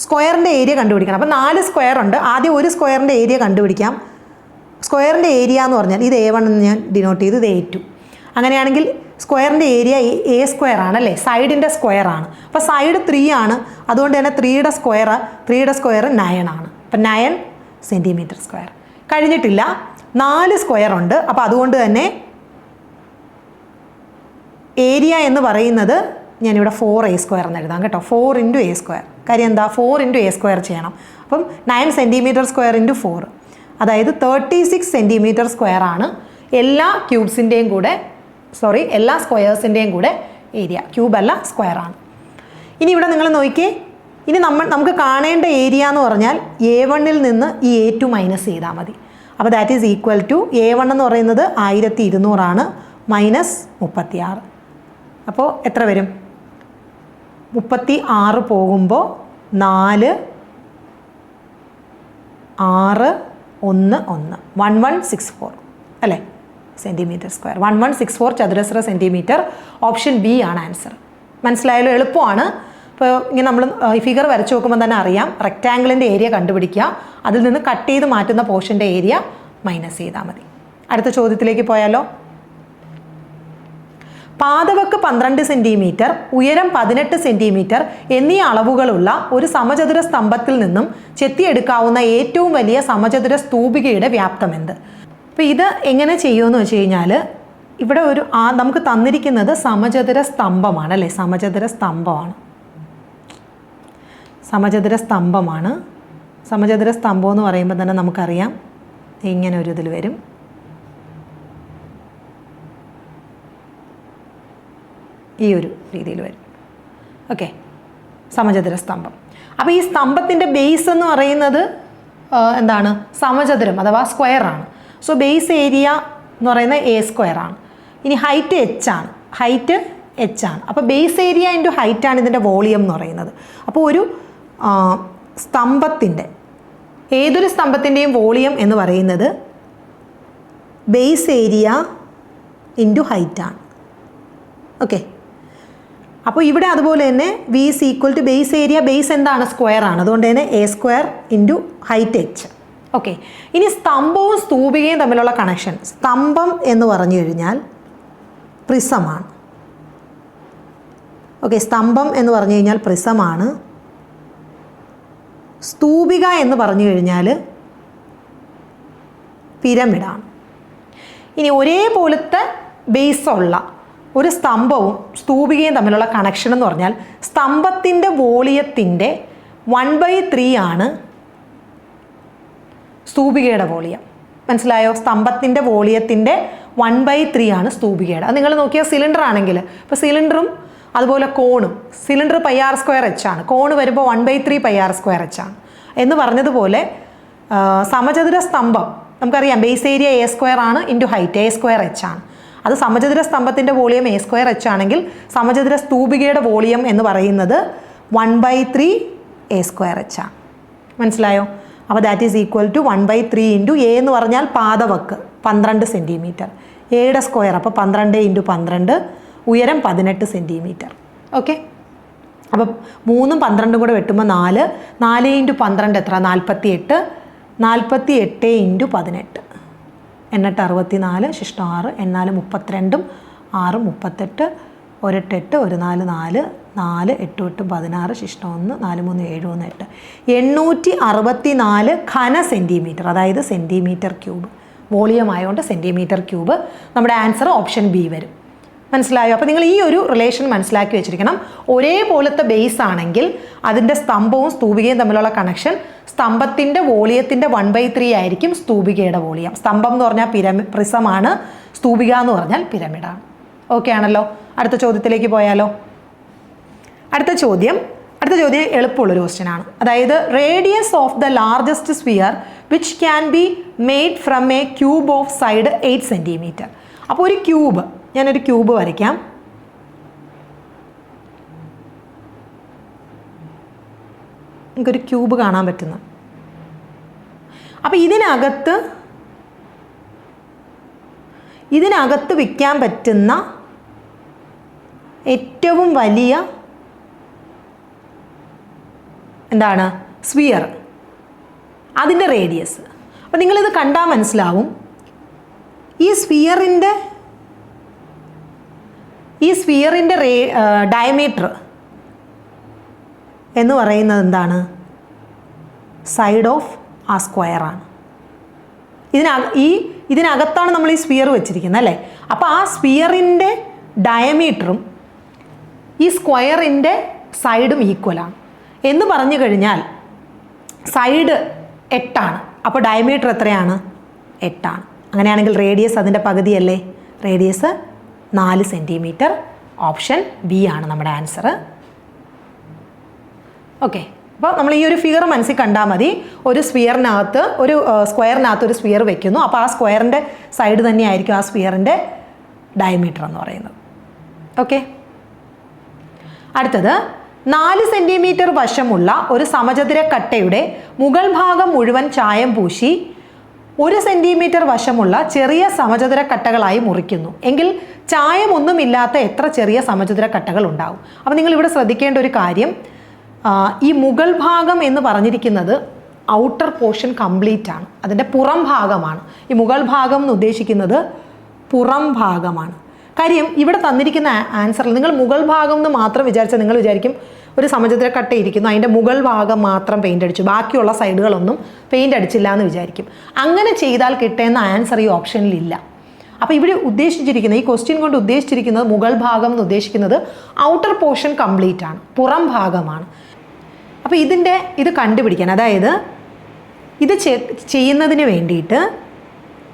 സ്ക്വയറിൻ്റെ ഏരിയ കണ്ടുപിടിക്കണം. അപ്പോൾ 4 സ്ക്വയർ ഉണ്ട്. ആദ്യം ഒരു സ്ക്വയറിൻ്റെ ഏരിയ കണ്ടുപിടിക്കാം. സ്ക്വയറിൻ്റെ ഏരിയ എന്ന് പറഞ്ഞാൽ ഇത് A1 എന്ന് ഞാൻ ഡിനോട്ട് ചെയ്തു, ഇത് A2. അങ്ങനെയാണെങ്കിൽ സ്ക്വയറിൻ്റെ ഏരിയ A സ്ക്വയർ ആണല്ലേ, സൈഡിൻ്റെ സ്ക്വയർ ആണ്. അപ്പോൾ സൈഡ് 3 ആണ്. അതുകൊണ്ട് തന്നെ 3യുടെ സ്ക്വയർ 9 ആണ്. അപ്പം 9 സെൻറ്റിമീറ്റർ സ്ക്വയർ. കഴിഞ്ഞിട്ടില്ല, 4 സ്ക്വയർ ഉണ്ട്. അപ്പോൾ അതുകൊണ്ട് തന്നെ ഏരിയ എന്ന് പറയുന്നത് ഞാനിവിടെ 4A² എന്ന് എഴുതാം കേട്ടോ. 4 × A². കാര്യം എന്താ? 4 × A² ചെയ്യണം. അപ്പം 9 സെൻറ്റിമീറ്റർ സ്ക്വയർ × 4, അതായത് 36 സെൻറ്റിമീറ്റർ സ്ക്വയർ ആണ് എല്ലാ സ്ക്വയേഴ്സിൻ്റെയും കൂടെ ഏരിയ. ക്യൂബ് അല്ല, സ്ക്വയർ ആണ്. ഇനി ഇവിടെ നിങ്ങൾ നോക്കിയേ, ഇനി നമുക്ക് കാണേണ്ട ഏരിയ എന്ന് പറഞ്ഞാൽ A1-ൽ നിന്ന് ഈ A2 മൈനസ് ചെയ്താൽ മതി. അപ്പോൾ that is equal to A1 എന്ന് പറയുന്നത് 1200 മൈനസ് 36. അപ്പോൾ എത്ര വരും? 36 പോകുമ്പോൾ 4 6 1 1 1164 അല്ലേ, സെൻറ്റിമീറ്റർ സ്ക്വയർ. 1164 ചതുരശ്ര സെൻറ്റിമീറ്റർ. ഓപ്ഷൻ ബി ആണ് ആൻസർ. മനസ്സിലായാലും എളുപ്പമാണ്. ഇപ്പോൾ ഇങ്ങനെ നമ്മൾ ഈ ഫിഗർ വരച്ച് നോക്കുമ്പോൾ തന്നെ അറിയാം, റെക്റ്റാങ്കിളിൻ്റെ ഏരിയ കണ്ടുപിടിക്കുക, അതിൽ നിന്ന് കട്ട് ചെയ്ത് മാറ്റുന്ന പോർഷൻ്റെ ഏരിയ മൈനസ് ചെയ്താൽ മതി. അടുത്ത ചോദ്യത്തിലേക്ക് പോയാലോ. പാദവക്ക് 12 സെൻറ്റിമീറ്റർ, ഉയരം 18 സെൻറ്റിമീറ്റർ എന്നീ അളവുകളുള്ള ഒരു സമചതുര സ്തംഭത്തിൽ നിന്നും ചെത്തിയെടുക്കാവുന്ന ഏറ്റവും വലിയ സമചതുര സ്തൂപികയുടെ വ്യാപ്തം എന്ത്? അപ്പോൾ ഇത് എങ്ങനെ ചെയ്യുമെന്ന് വെച്ച് കഴിഞ്ഞാൽ, ഇവിടെ നമുക്ക് തന്നിരിക്കുന്നത് സമചതുര സ്തംഭമാണ് അല്ലേ, സമചതുര സ്തംഭമാണ്. സമചതുര സ്തംഭം എന്ന് പറയുമ്പോൾ തന്നെ നമുക്കറിയാം ഇങ്ങനെ ഒരു ഇതിൽ വരും. ഈ ഒരു രീതിയിൽ വരും. ഓക്കെ, സമചതുര സ്തംഭം. അപ്പോൾ ഈ സ്തംഭത്തിൻ്റെ ബേസ് എന്ന് പറയുന്നത് എന്താണ്? സമചതുരം അഥവാ സ്ക്വയറാണ്. സോ ബേസ് ഏരിയ എന്ന് പറയുന്നത് A² ആണ്. ഇനി ഹൈറ്റ് H ആണ്. അപ്പോൾ ബേസ് ഏരിയ ഇൻറ്റു ഹൈറ്റാണ് ഇതിൻ്റെ വോളിയം എന്ന് പറയുന്നത്. അപ്പോൾ ഒരു ഏതൊരു സ്തംഭത്തിൻ്റെയും വോളിയം എന്ന് പറയുന്നത് ബേസ് ഏരിയ ഇൻറ്റു ഹൈറ്റാണ്. ഓക്കെ, അപ്പോൾ ഇവിടെ അതുപോലെ തന്നെ V is equal to base area, base എന്താണ്? സ്ക്വയർ ആണ്. അതുകൊണ്ട് തന്നെ A² into height H. Okay, ഇനി സ്തംഭവും സ്തൂപികയും തമ്മിലുള്ള കണക്ഷൻ. സ്തംഭം എന്ന് പറഞ്ഞു കഴിഞ്ഞാൽ പ്രിസമാണ്. ഓക്കെ, സ്തംഭം എന്ന് പറഞ്ഞു കഴിഞ്ഞാൽ പ്രിസമാണ്. സ്തൂപിക എന്ന് പറഞ്ഞു കഴിഞ്ഞാൽ പിരമിഡാണ്. ഇനി ഒരേപോലത്തെ ബേസുള്ള ഒരു സ്തംഭവും സ്തൂപികയും തമ്മിലുള്ള കണക്ഷൻ എന്ന് പറഞ്ഞാൽ സ്തംഭത്തിൻ്റെ വോളിയത്തിൻ്റെ 1/3 ആണ് സ്തൂപികയുടെ വോളിയം. മനസ്സിലായോ? സ്തംഭത്തിൻ്റെ വോളിയത്തിൻ്റെ 1/3 ആണ് സ്തൂപികയുടെ. അത് നിങ്ങൾ നോക്കിയാൽ സിലിണ്ടർ ആണെങ്കിൽ, ഇപ്പോൾ സിലിണ്ടറും അതുപോലെ കോണും, സിലിണ്ടർ πr² ആണ്, കോണ് വരുമ്പോൾ 1/3 πr² ആണ് എന്ന് പറഞ്ഞതുപോലെ സമചതുര സ്തംഭം നമുക്കറിയാം ബേസ് ഏരിയ A² ആണ് ഇൻറ്റു ഹൈറ്റ് A² ആണ്. അത് സമചതുര സ്തംഭത്തിൻ്റെ വോളിയം A² ആണെങ്കിൽ സമചതുര സ്തൂപികയുടെ വോളിയം എന്ന് പറയുന്നത് 1/3 A² ആണ്. മനസ്സിലായോ? അപ്പോൾ that is equal to 1/3 into A എന്ന് പറഞ്ഞാൽ പാദവക്ക് 12 സെൻറ്റിമീറ്റർ, എയുടെ സ്ക്വയർ അപ്പോൾ 12 ഇൻറ്റു 12, ഉയരം 18 സെൻറ്റിമീറ്റർ. ഓക്കെ, അപ്പോൾ 3ഉം 12ഉം കൂടെ വെട്ടുമ്പോൾ 4, 4 ഇൻറ്റു 12 എത്ര? 48, 48 ഇൻറ്റു 18, 64, ശിഷ്ടം 6, 32, 6, 38, 1 8, 1 4, 4, 4, 8 8, 16, ശിഷ്ടം 1, 4 3, 7 3, 8, 864 ഘന സെൻറ്റിമീറ്റർ, അതായത് സെൻറ്റിമീറ്റർ ക്യൂബ്. വോളിയം ആയതുകൊണ്ട് സെൻറ്റിമീറ്റർ ക്യൂബ്. നമ്മുടെ ആൻസർ ഓപ്ഷൻ ബി വരും. മനസ്സിലായോ? അപ്പോൾ നിങ്ങൾ ഈ ഒരു റിലേഷൻ മനസ്സിലാക്കി വെച്ചിരിക്കണം. ഒരേപോലത്തെ ബേസ് ആണെങ്കിൽ അതിൻ്റെ സ്തംഭവും സ്തൂപികയും തമ്മിലുള്ള കണക്ഷൻ സ്തംഭത്തിൻ്റെ വോളിയത്തിൻ്റെ 1/3 ആയിരിക്കും സ്തൂപികയുടെ വോളിയം. സ്തംഭം എന്ന് പറഞ്ഞാൽ പ്രിസമാണ്, സ്തൂപിക എന്ന് പറഞ്ഞാൽ പിരമിഡാണ്. ഓക്കെ ആണല്ലോ? അടുത്ത ചോദ്യത്തിലേക്ക് പോയാലോ. അടുത്ത ചോദ്യം എളുപ്പമുള്ളൊരു ക്വസ്റ്റ്യൻ ആണ്. അതായത് radius of the largest sphere which can be made from A cube of side 8 centimetre. അപ്പോൾ ഒരു ക്യൂബ്, ഞാനൊരു ക്യൂബ് വരയ്ക്കാം. എനിക്കൊരു ക്യൂബ് കാണാൻ പറ്റുന്നു. അപ്പോൾ ഇതിനകത്ത് വയ്ക്കാൻ പറ്റുന്ന ഏറ്റവും വലിയ എന്താണ്? സ്ഫിയർ, അതിൻ്റെ റേഡിയസ്. അപ്പോൾ നിങ്ങളിത് കണ്ടാൽ മനസ്സിലാവും. ഈ സ്ഫിയറിൻ്റെ ഡയമീറ്റർ എന്ന് പറയുന്നത് എന്താണ്? സൈഡ് ഓഫ് ആ സ്ക്വയറാണ്. ഇതിനകത്താണ് നമ്മൾ ഈ സ്ഫിയർ വെച്ചിരിക്കുന്നത് അല്ലേ? അപ്പോൾ ആ സ്ഫിയറിൻ്റെ ഡയമീറ്ററും ഈ സ്ക്വയറിൻ്റെ സൈഡും ഈക്വലാണ് എന്ന് പറഞ്ഞു കഴിഞ്ഞാൽ സൈഡ് 8 ആണ്, അപ്പോൾ ഡയമീറ്റർ എത്രയാണ്? 8 ആണ്. അങ്ങനെയാണെങ്കിൽ റേഡിയസ് അതിൻ്റെ പകുതിയല്ലേ? Radius 4 centimetre. ഓപ്ഷൻ ബി ആണ് നമ്മുടെ ആൻസർ. ഓക്കെ. അപ്പോൾ നമ്മൾ ഈ ഒരു ഫിഗർ മനസ്സിൽ കണ്ടാൽ മതി. ഒരു സ്ക്വയറിനകത്ത് ഒരു സ്ക്വയർ വെക്കുന്നു. അപ്പോൾ ആ സ്ക്വയറിൻ്റെ സൈഡ് തന്നെയായിരിക്കും ആ സ്ക്വയറിൻ്റെ ഡയമീറ്റർ എന്ന് പറയുന്നത്. ഓക്കെ, അടുത്തത് 4 സെൻറ്റിമീറ്റർ വശമുള്ള ഒരു സമചതുര കട്ടയുടെ മുകൾ ഭാഗം മുഴുവൻ ചായം പൂശി 1 സെൻറ്റിമീറ്റർ വശമുള്ള ചെറിയ സമചതുര കട്ടകളായി മുറിക്കുന്നു എങ്കിൽ ചായമൊന്നുമില്ലാത്ത എത്ര ചെറിയ സമചതുര കട്ടകൾ ഉണ്ടാവും? അപ്പോൾ നിങ്ങൾ ഇവിടെ ശ്രദ്ധിക്കേണ്ട ഒരു കാര്യം, ഈ മുകൾ ഭാഗം എന്ന് പറഞ്ഞിരിക്കുന്നത് ഔട്ടർ പോർഷൻ കംപ്ലീറ്റ് ആണ്, അതിൻ്റെ പുറം ഭാഗമാണ്. ഈ മുകൾ ഭാഗം എന്ന് ഉദ്ദേശിക്കുന്നത് പുറം ഭാഗമാണ്. കാര്യം ഇവിടെ തന്നിരിക്കുന്ന ആൻസറിൽ നിങ്ങൾ മുകൾ ഭാഗം എന്ന് മാത്രം വിചാരിച്ചാൽ നിങ്ങൾ വിചാരിക്കും ഒരു സമചതുര കട്ട ഇരിക്കുന്നു, അതിൻ്റെ മുകൾ ഭാഗം മാത്രം പെയിൻ്റ് അടിച്ചു, ബാക്കിയുള്ള സൈഡുകളൊന്നും പെയിൻ്റ് അടിച്ചില്ല എന്ന് വിചാരിക്കും. അങ്ങനെ ചെയ്താൽ കിട്ടുന്ന ആൻസർ ഈ ഓപ്ഷനിലില്ല. അപ്പോൾ ഇവിടെ ഉദ്ദേശിച്ചിരിക്കുന്നത്, ഈ ക്വസ്റ്റ്യൻ കൊണ്ട് ഉദ്ദേശിച്ചിരിക്കുന്നത് മുകൾ ഭാഗം എന്ന് ഉദ്ദേശിക്കുന്നത് ഔട്ടർ പോർഷൻ കംപ്ലീറ്റ് ആണ്, പുറം ഭാഗമാണ്. അപ്പോൾ ഇത് കണ്ടുപിടിക്കാൻ, അതായത് ഇത് ചെയ്യുന്നതിന് വേണ്ടിയിട്ട്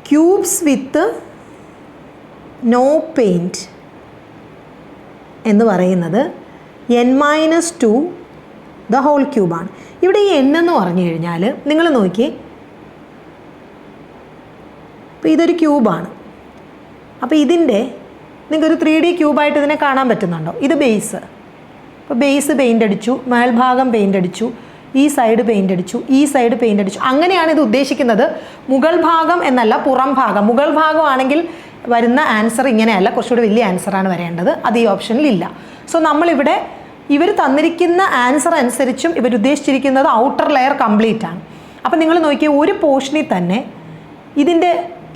ക്യൂബ്സ് വിത്ത് നോ പെയിൻറ്റ് എന്ന് പറയുന്നത് n-2 ദ ഹോൾ ക്യൂബാണ്. ഇവിടെ ഈ n എന്ന് പറഞ്ഞു കഴിഞ്ഞാൽ നിങ്ങൾ നോക്കി, അപ്പോൾ ഇതൊരു ക്യൂബാണ്. അപ്പോൾ നിങ്ങൾക്കൊരു 3D ക്യൂബായിട്ട് ഇതിനെ കാണാൻ പറ്റുന്നുണ്ടോ? ഇത് ബേസ്. അപ്പോൾ ബേസ് പെയിൻ്റ് അടിച്ചു, മേൽഭാഗം പെയിൻ്റ് അടിച്ചു, ഈ സൈഡ് പെയിൻ്റ് അടിച്ചു, ഈ സൈഡ് പെയിൻ്റ് അടിച്ചു. അങ്ങനെയാണ് ഇത് ഉദ്ദേശിക്കുന്നത്. മുകൾ ഭാഗം എന്നല്ല, പുറം ഭാഗം. മുകൾ ഭാഗമാണെങ്കിൽ വരുന്ന ആൻസർ ഇങ്ങനെയല്ല, കുറച്ചുകൂടി വലിയ ആൻസറാണ് വരേണ്ടത്. അത് ഈ ഓപ്ഷനിലില്ല. സോ നമ്മളിവിടെ ഇവർ തന്നിരിക്കുന്ന ആൻസർ അനുസരിച്ചും ഇവരുദ്ദേശിച്ചിരിക്കുന്നത് ഔട്ടർ ലെയർ കംപ്ലീറ്റ് ആണ്. അപ്പം നിങ്ങൾ നോക്കിയാൽ ഒരു പോർഷനിൽ തന്നെ ഇതിൻ്റെ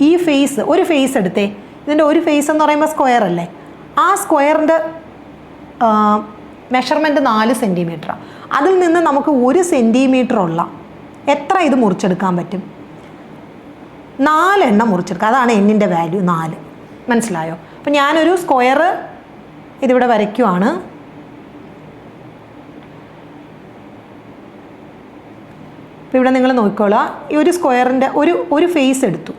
ഈ ഫേസ്, ഒരു ഫേസ് എടുത്തേ, ഇതിൻ്റെ ഒരു ഫേസ് എന്ന് പറയുമ്പോൾ സ്ക്വയർ അല്ലേ, ആ സ്ക്വയറിൻ്റെ മെഷർമെൻറ്റ് 4 സെൻറ്റിമീറ്ററാണ്. അതിൽ നിന്ന് നമുക്ക് 1 സെൻറ്റിമീറ്റർ ഉള്ള എത്ര ഇത് മുറിച്ചെടുക്കാൻ പറ്റും? 4 എണ്ണം മുറിച്ചെടുക്കുക. അതാണ് എന്നിൻ്റെ വാല്യൂ 4. മനസ്സിലായോ? അപ്പം ഞാനൊരു സ്ക്വയർ ഇതിവിടെ വരയ്ക്കുവാണ്. അപ്പോൾ ഇവിടെ നിങ്ങൾ നോക്കിക്കോളുക, ഈ ഒരു സ്ക്വയറിൻ്റെ ഒരു ഫേസ് എടുത്തു.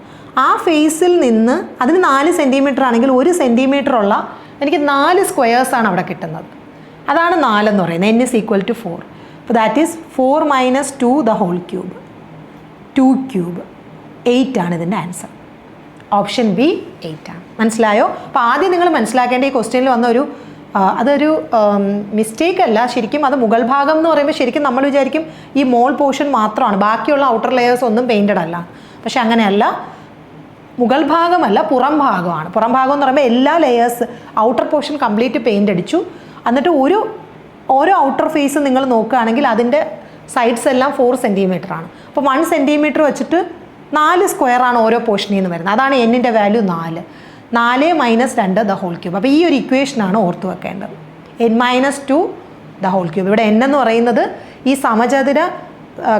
ആ ഫേസിൽ നിന്ന് അതിന് 4 സെൻറ്റിമീറ്റർ ആണെങ്കിൽ 1 സെൻറ്റിമീറ്റർ ഉള്ള എനിക്ക് 4 സ്ക്വയേഴ്സാണ് അവിടെ കിട്ടുന്നത്. അതാണ് 4 എന്ന് പറയുന്നത്. n = 4. അപ്പോൾ that is 4 - 2 the whole cube, 2 cube, 8 ആണ് ഇതിൻ്റെ ആൻസർ. ഓപ്ഷൻ ബി 8 ആണ്. മനസ്സിലായോ? അപ്പോൾ ആദ്യം നിങ്ങൾ മനസ്സിലാക്കേണ്ട ഈ ക്വസ്റ്റ്യനിൽ വന്ന അതൊരു മിസ്റ്റേക്ക് അല്ല, ശരിക്കും അത് മുകൾ ഭാഗം എന്ന് പറയുമ്പോൾ ശരിക്കും നമ്മൾ വിചാരിക്കും ഈ മോൾ പോർഷൻ മാത്രമാണ്, ബാക്കിയുള്ള ഔട്ടർ ലെയേഴ്സ് ഒന്നും പെയിൻറ്റഡ് അല്ല. പക്ഷെ അങ്ങനെയല്ല, മുകൾ ഭാഗമല്ല, പുറം ഭാഗമാണ്. പുറം ഭാഗം എന്ന് പറയുമ്പോൾ എല്ലാ layers, outer portion complete paint അടിച്ചു. എന്നിട്ട് ഓരോ ഔട്ടർ ഫേസ് നിങ്ങൾ നോക്കുകയാണെങ്കിൽ അതിൻ്റെ സൈഡ്സ് എല്ലാം 4 സെൻറ്റിമീറ്റർ ആണ്. അപ്പോൾ 1 സെൻറ്റിമീറ്റർ വെച്ചിട്ട് 4 സ്ക്വയറാണ് ഓരോ പോർഷനിൽ നിന്ന് വരുന്നത്. അതാണ് എന്നിൻ്റെ വാല്യൂ 4. 4 - 2 the whole cube. അപ്പോൾ ഈ ഒരു ഇക്വേഷനാണ് ഓർത്ത് വെക്കേണ്ടത്. n-2 the whole cube. ഇവിടെ n എന്ന് പറയുന്നത് ഈ സമചതുര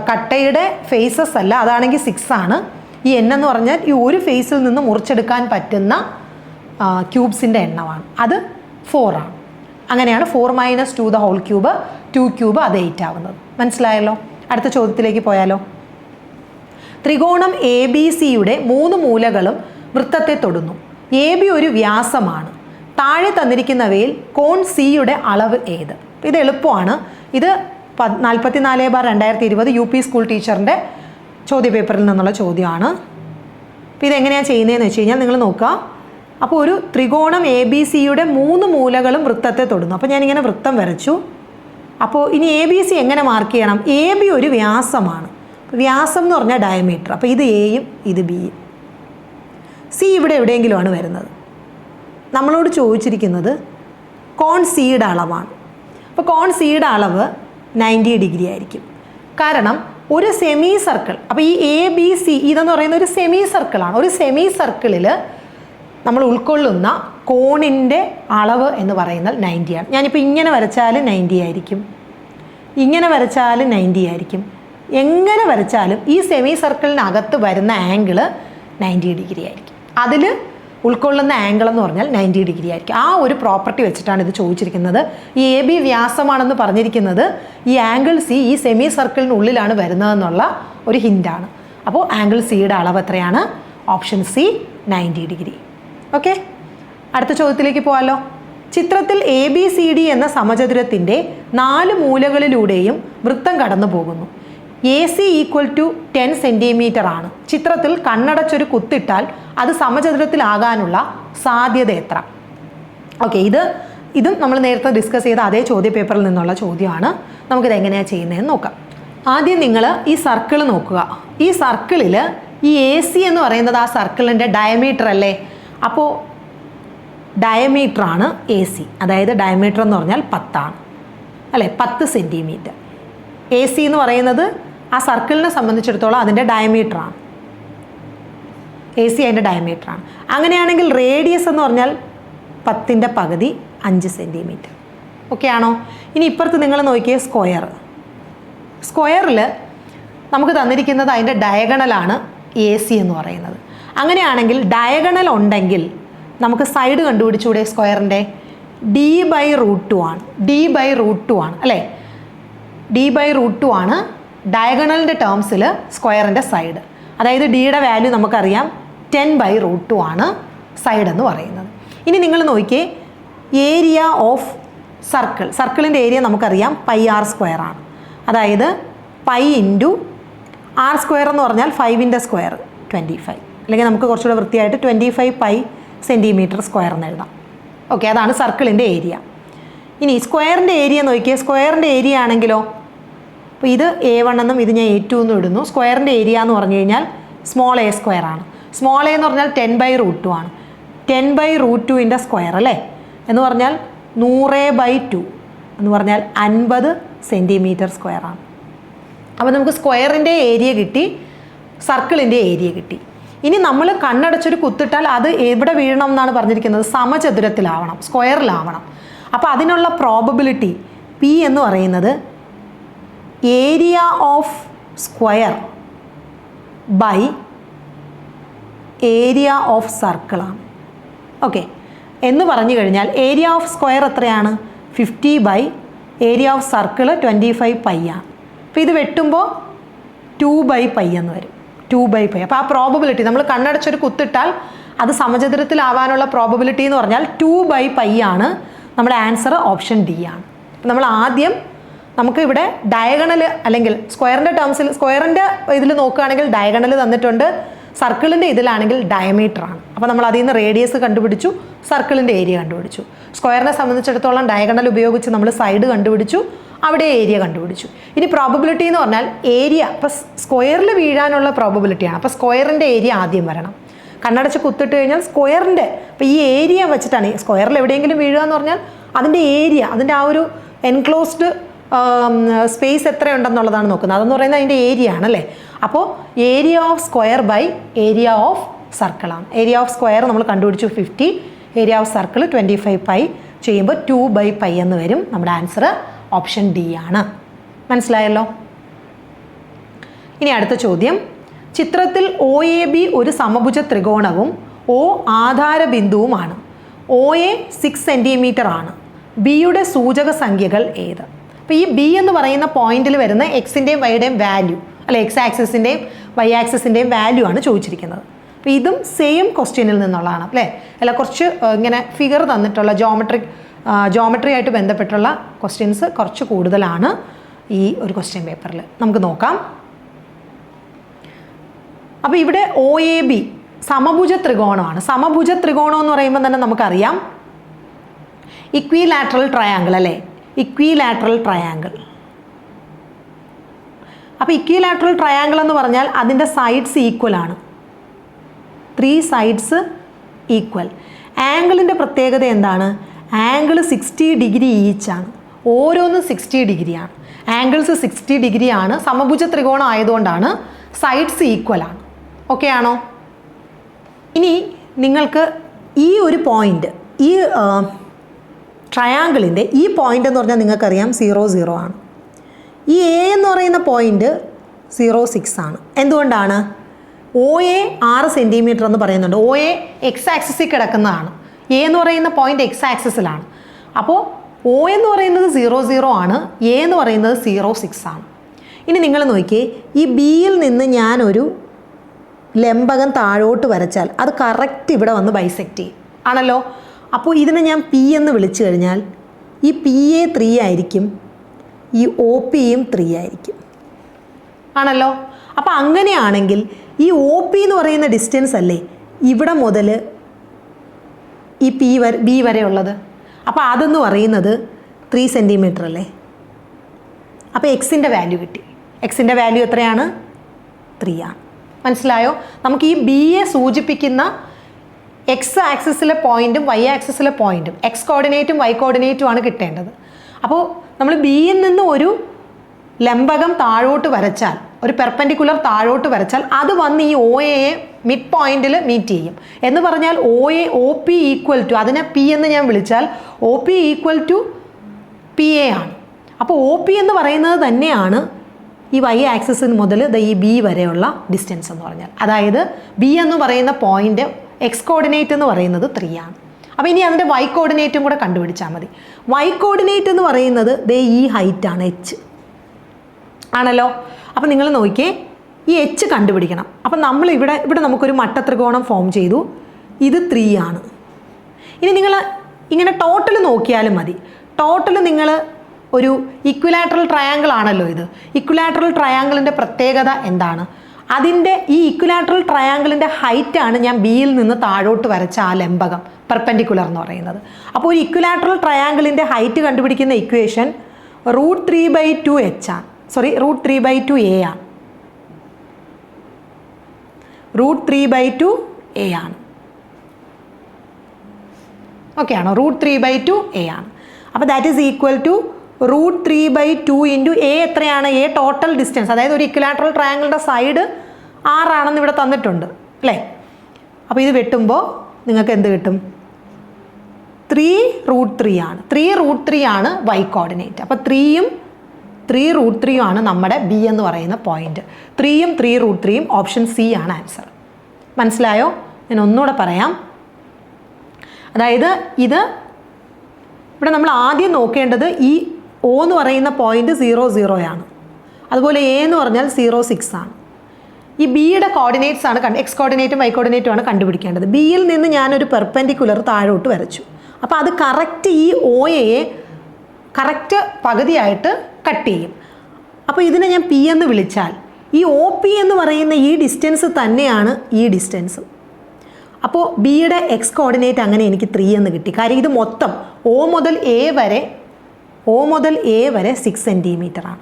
കട്ടയുടെ ഫേസസ് അല്ല, അതാണെങ്കിൽ 6 ആണ്. ഈ n എന്ന് പറഞ്ഞാൽ ഈ ഒരു ഫേസിൽ നിന്ന് മുറിച്ചെടുക്കാൻ പറ്റുന്ന ക്യൂബ്സിൻ്റെ എണ്ണമാണ്. അത് 4 ആണ്. അങ്ങനെയാണ് 4 - 2 ദ ഹോൾ ക്യൂബ്, 2 ക്യൂബ്, അത് 8 ആവുന്നത്. മനസ്സിലായല്ലോ? അടുത്ത ചോദ്യത്തിലേക്ക് പോയാലോ? ത്രികോണം ABC-യുടെ 3 മൂലകളും വൃത്തത്തെ തൊടുന്നു. AB ഒരു വ്യാസമാണ്. താഴെ തന്നിരിക്കുന്നവയിൽ കോൺ സിയുടെ അളവ് ഏത്? ഇത് എളുപ്പമാണ്. ഇത് 44/2020 UP സ്കൂൾ ടീച്ചറിൻ്റെ ചോദ്യപേപ്പറിൽ നിന്നുള്ള ചോദ്യമാണ്. അപ്പോൾ ഇതെങ്ങനെയാണ് ചെയ്യുന്നതെന്ന് വെച്ച് കഴിഞ്ഞാൽ നിങ്ങൾ നോക്കുക. അപ്പോൾ ഒരു ത്രികോണം ABC-യുടെ 3 മൂലകളും വൃത്തത്തെ തൊടുന്നു. അപ്പോൾ ഞാനിങ്ങനെ വൃത്തം വരച്ചു. അപ്പോൾ ഇനി ABC എങ്ങനെ മാർക്ക് ചെയ്യണം? AB ഒരു വ്യാസമാണ്. വ്യാസം എന്ന് പറഞ്ഞാൽ ഡയമീറ്റർ. അപ്പോൾ ഇത് എയും ഇത് ബിയും. സി ഇവിടെ എവിടെയെങ്കിലുമാണ് വരുന്നത്. നമ്മളോട് ചോദിച്ചിരിക്കുന്നത് കോൺ സിയുടെ അളവാണ്. അപ്പോൾ കോൺ സിയുടെ അളവ് 90 ഡിഗ്രി ആയിരിക്കും. കാരണം ഒരു സെമി സർക്കിൾ, അപ്പോൾ ഈ ABC ഇതെന്ന് പറയുന്ന ഒരു സെമി സർക്കിളാണ്. ഒരു സെമി സർക്കിളിൽ നമ്മൾ ഉൾക്കൊള്ളുന്ന കോണിൻ്റെ അളവ് എന്ന് പറയുന്നത് 90 ആണ്. ഞാനിപ്പോൾ ഇങ്ങനെ വരച്ചാലും 90 ആയിരിക്കും, ഇങ്ങനെ വരച്ചാലും 90 ആയിരിക്കും. എങ്ങനെ വരച്ചാലും ഈ സെമി സർക്കിളിനകത്ത് വരുന്ന ആംഗിള് 90 ഡിഗ്രി ആയിരിക്കും. അതിൽ ഉൾക്കൊള്ളുന്ന ആംഗിൾ എന്ന് പറഞ്ഞാൽ 90 ഡിഗ്രി ആയിരിക്കും. ആ ഒരു പ്രോപ്പർട്ടി വെച്ചിട്ടാണ് ഇത് ചോദിച്ചിരിക്കുന്നത്. ഈ AB വ്യാസമാണെന്ന് പറഞ്ഞിരിക്കുന്നത് ഈ ആംഗിൾ സി ഈ സെമി സർക്കിളിനുള്ളിലാണ് വരുന്നതെന്നുള്ള ഒരു ഹിൻ്റാണ്. അപ്പോൾ ആംഗിൾ സിയുടെ അളവ് എത്രയാണ്? Option C 90 degree. ഓക്കെ, അടുത്ത ചോദ്യത്തിലേക്ക് പോകാമല്ലോ. ചിത്രത്തിൽ ABCD എന്ന സമചതുരത്തിൻ്റെ 4 മൂലകളിലൂടെയും വൃത്തം കടന്നു പോകുന്നു. AC = 10 സെൻറ്റിമീറ്റർ ആണ്. ചിത്രത്തിൽ കണ്ണടച്ചൊരു കുത്തിട്ടാൽ അത് സമചതുരത്തിലാകാനുള്ള സാധ്യത എത്ര? ഓക്കെ, ഇതും നമ്മൾ നേരത്തെ ഡിസ്കസ് ചെയ്ത അതേ ചോദ്യ പേപ്പറിൽ നിന്നുള്ള ചോദ്യമാണ്. നമുക്കിത് എങ്ങനെയാണ് ചെയ്യുന്നതെന്ന് നോക്കാം. ആദ്യം നിങ്ങൾ ഈ സർക്കിൾ നോക്കുക. ഈ സർക്കിളിൽ ഈ AC എന്ന് പറയുന്നത് ആ സർക്കിളിൻ്റെ ഡയമീറ്റർ അല്ലേ? അപ്പോൾ ഡയമീറ്ററാണ് AC, അതായത് ഡയമീറ്റർ എന്ന് പറഞ്ഞാൽ 10 ആണ് അല്ലേ, 10 സെൻറ്റിമീറ്റർ. AC എന്ന് പറയുന്നത് ആ സർക്കിളിനെ സംബന്ധിച്ചിടത്തോളം അതിൻ്റെ ഡയമീറ്ററാണ്. AC അതിൻ്റെ ഡയമീറ്ററാണ്. അങ്ങനെയാണെങ്കിൽ റേഡിയസ് എന്ന് പറഞ്ഞാൽ 10ൻ്റെ പകുതി 5 സെൻറ്റിമീറ്റർ. ഓക്കെ ആണോ? ഇനി ഇപ്പുറത്ത് നിങ്ങൾ നോക്കിയേ സ്ക്വയറിൽ നമുക്ക് തന്നിരിക്കുന്നത് അതിൻ്റെ ഡയഗണലാണ് AC എന്ന് പറയുന്നത്. അങ്ങനെയാണെങ്കിൽ ഡയഗണൽ ഉണ്ടെങ്കിൽ നമുക്ക് സൈഡ് കണ്ടുപിടിച്ചൂടെ സ്ക്വയറിൻ്റെ? D/√2 ആണ്. D/√2 ആണ് അല്ലേ? D/√2 ആണ് ഡയഗണലിൻ്റെ ടേംസിൽ സ്ക്വയറിൻ്റെ സൈഡ്. അതായത് ഡിയുടെ വാല്യൂ നമുക്കറിയാം 10/√2 ആണ് സൈഡ് എന്ന് പറയുന്നത്. ഇനി നിങ്ങൾ നോക്കിയേ, ഏരിയ ഓഫ് സർക്കിളിൻ്റെ ഏരിയ നമുക്കറിയാം πr² ആണ്. അതായത് π × r² എന്ന് പറഞ്ഞാൽ 5ൻ്റെ സ്ക്വയർ 25, അല്ലെങ്കിൽ നമുക്ക് കുറച്ചുകൂടെ വൃത്തിയായിട്ട് 25 π സെൻറ്റിമീറ്റർ സ്ക്വയർ എന്ന് എഴുതാം. ഓക്കെ, അതാണ് സർക്കിളിൻ്റെ ഏരിയ. ഇനി സ്ക്വയറിൻ്റെ ഏരിയ നോക്കിയേ. സ്ക്വയറിൻ്റെ ഏരിയ ആണെങ്കിലോ, അപ്പോൾ ഇത് A1 എന്നും ഇത് ഞാൻ A2 എന്നും ഇടുന്നു. സ്ക്വയറിൻ്റെ ഏരിയ എന്ന് പറഞ്ഞു കഴിഞ്ഞാൽ a² ആണ്. a എന്ന് പറഞ്ഞാൽ 10/√2 ആണ്. 10/√2ൻ്റെ സ്ക്വയർ അല്ലേ എന്ന് പറഞ്ഞാൽ 100/2 എന്ന് പറഞ്ഞാൽ 50 സെൻറ്റിമീറ്റർ സ്ക്വയർ ആണ്. അപ്പോൾ നമുക്ക് സ്ക്വയറിൻ്റെ ഏരിയ കിട്ടി, സർക്കിളിൻ്റെ ഏരിയ കിട്ടി. ഇനി നമ്മൾ കണ്ണടച്ചൊരു കുത്തിട്ടാൽ അത് എവിടെ വീഴണം എന്നാണ് പറഞ്ഞിരിക്കുന്നത്? സമചതുരത്തിലാവണം, സ്ക്വയറിലാവണം. അപ്പോൾ അതിനുള്ള പ്രോബബിലിറ്റി P എന്ന് പറയുന്നത് area of square by area of സർക്കിളാണ്. ഓക്കെ, എന്ന് പറഞ്ഞു കഴിഞ്ഞാൽ ഏരിയ ഓഫ് സ്ക്വയർ എത്രയാണ്? 50 ഏരിയ ഓഫ് സർക്കിൾ 25 π ആണ്. അപ്പോൾ ഇത് വെട്ടുമ്പോൾ 2/π എന്ന് വരും. 2/π. അപ്പോൾ ആ പ്രോബബിലിറ്റി നമ്മൾ കണ്ണടച്ചൊരു കുത്തിട്ടാൽ അത് സമചതുരത്തിലാവാനുള്ള പ്രോബബിലിറ്റി എന്ന് പറഞ്ഞാൽ 2/π ആണ്. നമ്മുടെ ആൻസർ ഓപ്ഷൻ D ആണ്. നമ്മൾ ആദ്യം നമുക്ക് ഇവിടെ ഡയഗണൽ അല്ലെങ്കിൽ സ്ക്വയറിൻ്റെ ടേംസിൽ സ്ക്വയറിൻ്റെ ഇതിൽ നോക്കുകയാണെങ്കിൽ ഡയഗണൽ തന്നിട്ടുണ്ട്, സർക്കിളിൻ്റെ ഇതിലാണെങ്കിൽ ഡയമീറ്റർ ആണ്. അപ്പോൾ നമ്മൾ അതിൽ നിന്ന് റേഡിയസ് കണ്ടുപിടിച്ചു, സർക്കിളിൻ്റെ ഏരിയ കണ്ടുപിടിച്ചു. സ്ക്വയറിനെ സംബന്ധിച്ചിടത്തോളം ഡയഗണൽ ഉപയോഗിച്ച് നമ്മൾ സൈഡ് കണ്ടുപിടിച്ചു, അവിടെ ഏരിയ കണ്ടുപിടിച്ചു. ഇനി പ്രോബബിലിറ്റി എന്ന് പറഞ്ഞാൽ ഏരിയ, അപ്പോൾ സ്ക്വയറിൽ വീഴാനുള്ള പ്രോബബിലിറ്റിയാണ്. അപ്പോൾ സ്ക്വയറിൻ്റെ ഏരിയ ആദ്യം വരണം. കണ്ണടച്ച് കുത്തിട്ട് കഴിഞ്ഞാൽ സ്ക്വയറിൻ്റെ, അപ്പോൾ ഈ ഏരിയ വെച്ചിട്ടാണ് സ്ക്വയറിൽ എവിടെയെങ്കിലും വീഴുക എന്ന് പറഞ്ഞാൽ അതിൻ്റെ ഏരിയ, അതിൻ്റെ ആ ഒരു എൻക്ലോസ്ഡ് സ്പേസ് എത്രയുണ്ടെന്നുള്ളതാണ് നോക്കുന്നത്. അതെന്ന് പറയുന്നത് അതിൻ്റെ ഏരിയ ആണല്ലേ. അപ്പോൾ area of square by area of സർക്കിളാണ്. ഏരിയ ഓഫ് സ്ക്വയർ നമ്മൾ കണ്ടുപിടിച്ചു 50, ഏരിയ ഓഫ് സർക്കിൾ 25 π ചെയ്യുമ്പോൾ 2/π എന്ന് വരും. നമ്മുടെ ആൻസർ ഓപ്ഷൻ D ആണ്. മനസ്സിലായല്ലോ? ഇനി അടുത്ത ചോദ്യം. ചിത്രത്തിൽ OAB ഒരു സമഭുജ ത്രികോണവും O ആധാര ബിന്ദുവുമാണ്. OA 6 സെൻറ്റിമീറ്റർ ആണ്. ബിയുടെ സൂചക സംഖ്യകൾ ഏത്? അപ്പോൾ ഈ B എന്ന് പറയുന്ന പോയിന്റിൽ വരുന്ന എക്സിൻ്റെയും വൈയുടെയും വാല്യൂ, അല്ലെ എക്സ് ആക്സിസിൻ്റെയും വൈ ആക്സിസിൻ്റെയും വാല്യൂ ആണ് ചോദിച്ചിരിക്കുന്നത്. അപ്പോൾ ഇതും സെയിം ക്വസ്റ്റ്യനിൽ നിന്നുള്ളതാണ് അല്ലേ. അല്ല, കുറച്ച് ഇങ്ങനെ ഫിഗർ തന്നിട്ടുള്ള ജോമെട്രി ആയിട്ട് ബന്ധപ്പെട്ടുള്ള ക്വസ്റ്റ്യൻസ് കുറച്ച് കൂടുതലാണ് ഈ ഒരു ക്വസ്റ്റ്യൻ പേപ്പറിൽ. നമുക്ക് നോക്കാം. അപ്പോൾ ഇവിടെ OAB സമഭുജ ത്രികോണമാണ്. സമഭുജ ത്രികോണം എന്ന് പറയുമ്പോൾ തന്നെ നമുക്കറിയാം ഇക്വിലാറ്ററൽ ട്രയാങ്കിൾ അല്ലേ, ഇക്വിലാറ്ററൽ ട്രയാങ്കിൾ. അപ്പോൾ ഇക്വിലാറ്ററൽ ട്രയാങ്കിൾ എന്ന് പറഞ്ഞാൽ അതിൻ്റെ സൈഡ്സ് ഈക്വൽ ആണ്, 3 സൈഡ്സ് ഈക്വൽ. ആംഗിളിൻ്റെ പ്രത്യേകത എന്താണ്? ആംഗിൾ 60 ഡിഗ്രി ഈച്ചാണ്. ഓരോന്നും 60 ഡിഗ്രിയാണ്. ആംഗിൾസ് 60 ഡിഗ്രിയാണ്. സമഭുജ ത്രികോണം ആയതുകൊണ്ടാണ് സൈഡ്സ് ഈക്വൽ ആണ്. ഓക്കെ ആണോ? ഇനി നിങ്ങൾക്ക് ഈ ഒരു പോയിൻ്റ്, ഈ ട്രയാങ്കിളിൻ്റെ ഈ പോയിൻ്റ് എന്ന് പറഞ്ഞാൽ നിങ്ങൾക്കറിയാം 0, 0 ആണ്. ഈ A എന്ന് പറയുന്ന പോയിൻ്റ് 0, 6 ആണ്. എന്തുകൊണ്ടാണ്? OA 6 സെൻറ്റിമീറ്റർ എന്ന് പറയുന്നുണ്ട്. OA എക്സ് ആക്സിസിൽ കിടക്കുന്നതാണ്. A എന്ന് പറയുന്ന പോയിൻ്റ് എക്സ് ആക്സിസിലാണ്. അപ്പോൾ O എന്ന് പറയുന്നത് 0, 0 ആണ്. A എന്ന് പറയുന്നത് 0, 6 ആണ്. ഇനി നിങ്ങൾ നോക്കിയേ, ഈ Bയിൽ നിന്ന് ഞാനൊരു ലംബകം താഴോട്ട് വരച്ചാൽ അത് കറക്റ്റ് ഇവിടെ വന്ന് ബൈസെക്റ്റ് ചെയ്യും ആണല്ലോ. അപ്പോൾ ഇതിനെ ഞാൻ പി എന്ന് വിളിച്ചു കഴിഞ്ഞാൽ ഈ പി എ 3 ആയിരിക്കും, ഈ ഒ പിയും 3 ആയിരിക്കും, ആണല്ലോ. അപ്പോൾ അങ്ങനെയാണെങ്കിൽ ഈ ഒ പി എന്ന് പറയുന്ന ഡിസ്റ്റൻസ് അല്ലേ ഇവിടെ മുതൽ ഈ ബി വരെ ഉള്ളത്. അപ്പോൾ അതെന്ന് പറയുന്നത് 3 സെൻറ്റിമീറ്റർ അല്ലേ. അപ്പോൾ എക്സിൻ്റെ വാല്യൂ കിട്ടി. എക്സിൻ്റെ വാല്യൂ എത്രയാണ്? 3 ആണ്. മനസ്സിലായോ? നമുക്ക് ഈ ബിയെ സൂചിപ്പിക്കുന്ന എക്സ് ആക്സിസിലെ പോയിൻറ്റും വൈ ആക്സിസിലെ പോയിൻറ്റും എക്സ് കോർഡിനേറ്റും വൈ കോർഡിനേറ്റും ആണ് കിട്ടേണ്ടത്. അപ്പോൾ നമ്മൾ ബിയിൽ നിന്ന് ഒരു ലംബകം താഴോട്ട് വരച്ചാൽ, ഒരു പെർപെൻഡിക്കുലർ താഴോട്ട് വരച്ചാൽ അത് വന്ന് ഈ ഒ എയെ മിഡ് പോയിന്റിൽ മീറ്റ് ചെയ്യും. എന്ന് പറഞ്ഞാൽ ഒ പി ഈക്വൽ ടു, അതിനെ പി എന്ന് ഞാൻ വിളിച്ചാൽ O P equal to P A ആണ്. അപ്പോൾ ഒ പി എന്ന് പറയുന്നത് തന്നെയാണ് ഈ വൈ ആക്സിസിന് മുതൽ ഈ ബി വരെയുള്ള ഡിസ്റ്റൻസ് എന്ന് പറഞ്ഞാൽ. അതായത് ബി എന്ന് പറയുന്ന പോയിന്റ് എക്സ് കോർഡിനേറ്റ് എന്ന് പറയുന്നത് 3 ആണ്. അപ്പോൾ ഇനി അതിൻ്റെ വൈ കോർഡിനേറ്റും കൂടെ കണ്ടുപിടിച്ചാൽ മതി. വൈ കോർഡിനേറ്റ് എന്ന് പറയുന്നത് ഈ ഹൈറ്റാണ്, എച്ച് ആണല്ലോ. അപ്പോൾ നിങ്ങൾ നോക്കിയേ, ഈ എച്ച് കണ്ടുപിടിക്കണം. അപ്പം നമ്മൾ ഇവിടെ നമുക്കൊരു മട്ടത്രികോണം ഫോം ചെയ്തു. ഇത് 3 ആണ്. ഇനി നിങ്ങൾ ഇങ്ങനെ ടോട്ടൽ നോക്കിയാലും മതി. ടോട്ടൽ നിങ്ങൾ ഒരു ഇക്വിലാറ്ററൽ ട്രയാങ്കിൾ ആണല്ലോ ഇത്. ഇക്വിലാറ്ററൽ ട്രയാങ്കിളിൻ്റെ പ്രത്യേകത എന്താണ്? അതിൻ്റെ ഈ ഇക്വിലാറ്ററൽ ട്രയാങ്കിളിൻ്റെ ഹൈറ്റാണ് ഞാൻ ബിയിൽ നിന്ന് താഴോട്ട് വരച്ച ആ ലംബകം പെർപെൻഡിക്കുലർ എന്ന് പറയുന്നത്. അപ്പോൾ ഒരു ഇക്വിലാറ്ററൽ ട്രയാങ്കിളിൻ്റെ ഹൈറ്റ് കണ്ടുപിടിക്കുന്ന ഇക്വേഷൻ √3/2 എച്ച് ആണ്. √3/2 എ ആണ്. √3/2 എ ആണ്. ഓക്കെ ആണോ? √3/2 എ ആണ്. അപ്പോൾ that is equal to √3/2 into A എത്രയാണ്? എ ടോട്ടൽ ഡിസ്റ്റൻസ്, അതായത് ഒരു ഇക്വിലാറ്ററൽ ട്രയാങ്കിളിൻ്റെ സൈഡ് 6 ആണെന്ന് ഇവിടെ തന്നിട്ടുണ്ട് അല്ലേ. അപ്പോൾ ഇത് വെട്ടുമ്പോൾ നിങ്ങൾക്ക് എന്ത് കിട്ടും? 3√3 ആണ്. 3√3 ആണ് വൈ കോർഡിനേറ്റ്. അപ്പോൾ 3യും 3√3 ആണ് നമ്മുടെ ബി എന്ന് പറയുന്ന പോയിന്റ്. 3യും 3√3 ഓപ്ഷൻ സി ആണ് ആൻസർ. മനസ്സിലായോ? ഞാൻ ഒന്നുകൂടെ പറയാം. അതായത് ഇവിടെ നമ്മൾ ആദ്യം നോക്കേണ്ടത് ഈ ഒ എന്ന് പറയുന്ന പോയിന്റ് 0,0 ആണ്. അതുപോലെ എ എന്ന് പറഞ്ഞാൽ 0,6 ആണ്. ഈ ബിയുടെ കോർഡിനേറ്റ്സ് ആണ് എക്സ് കോർഡിനേറ്റും വൈ കോർഡിനേറ്റും ആണ് കണ്ടുപിടിക്കേണ്ടത്. ബിയിൽ നിന്ന് ഞാനൊരു പെർപെൻഡിക്കുലർ താഴോട്ട് വരച്ചു. അപ്പോൾ അത് കറക്റ്റ് ഈ ഒയെ കറക്റ്റ് പകുതിയായിട്ട് കട്ട് ചെയ്യും. അപ്പോൾ ഇതിനെ ഞാൻ പി എന്ന് വിളിച്ചാൽ ഈ ഒ പി എന്ന് പറയുന്ന ഈ ഡിസ്റ്റൻസ് തന്നെയാണ് ഈ ഡിസ്റ്റൻസ്. അപ്പോൾ ബിയുടെ എക്സ് കോർഡിനേറ്റ് അങ്ങനെ എനിക്ക് 3 എന്ന് കിട്ടി. കാര്യം ഇത് മൊത്തം ഒ മുതൽ എ വരെ 6 സെൻറ്റിമീറ്റർ ആണ്.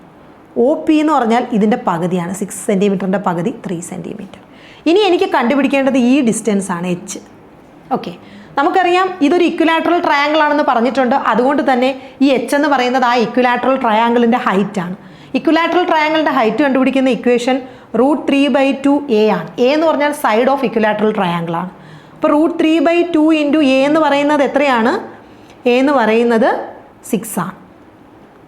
ഒ പി എന്ന് പറഞ്ഞാൽ ഇതിൻ്റെ പകുതിയാണ്. 6 സെൻറ്റിമീറ്ററിൻ്റെ പകുതി 3 സെൻറ്റിമീറ്റർ. ഇനി എനിക്ക് കണ്ടുപിടിക്കേണ്ടത് ഈ ഡിസ്റ്റൻസ് ആണ്, എച്ച്. ഓക്കെ, നമുക്കറിയാം ഇതൊരു ഇക്വിലാറ്ററൽ ട്രയാങ്കിൾ ആണെന്ന് പറഞ്ഞിട്ടുണ്ട്. അതുകൊണ്ട് തന്നെ ഈ എച്ച് എന്ന് പറയുന്നത് ആ ഇക്വിലാറ്ററൽ ട്രയാങ്കിളിൻ്റെ ഹൈറ്റ് ആണ്. ഇക്വിലാറ്ററൽ ട്രയാങ്കിളിൻ്റെ ഹൈറ്റ് കണ്ടുപിടിക്കുന്ന ഇക്വേഷൻ √3/2 എ ആണ്. എ എന്ന് പറഞ്ഞാൽ സൈഡ് ഓഫ് ഇക്വിലാറ്ററൽ ട്രയാങ്കിൾ ആണ്. അപ്പോൾ √3/2 ഇൻറ്റു എ എന്ന് പറയുന്നത് എത്രയാണ്? എ എന്ന് പറയുന്നത് 6 ആണ്.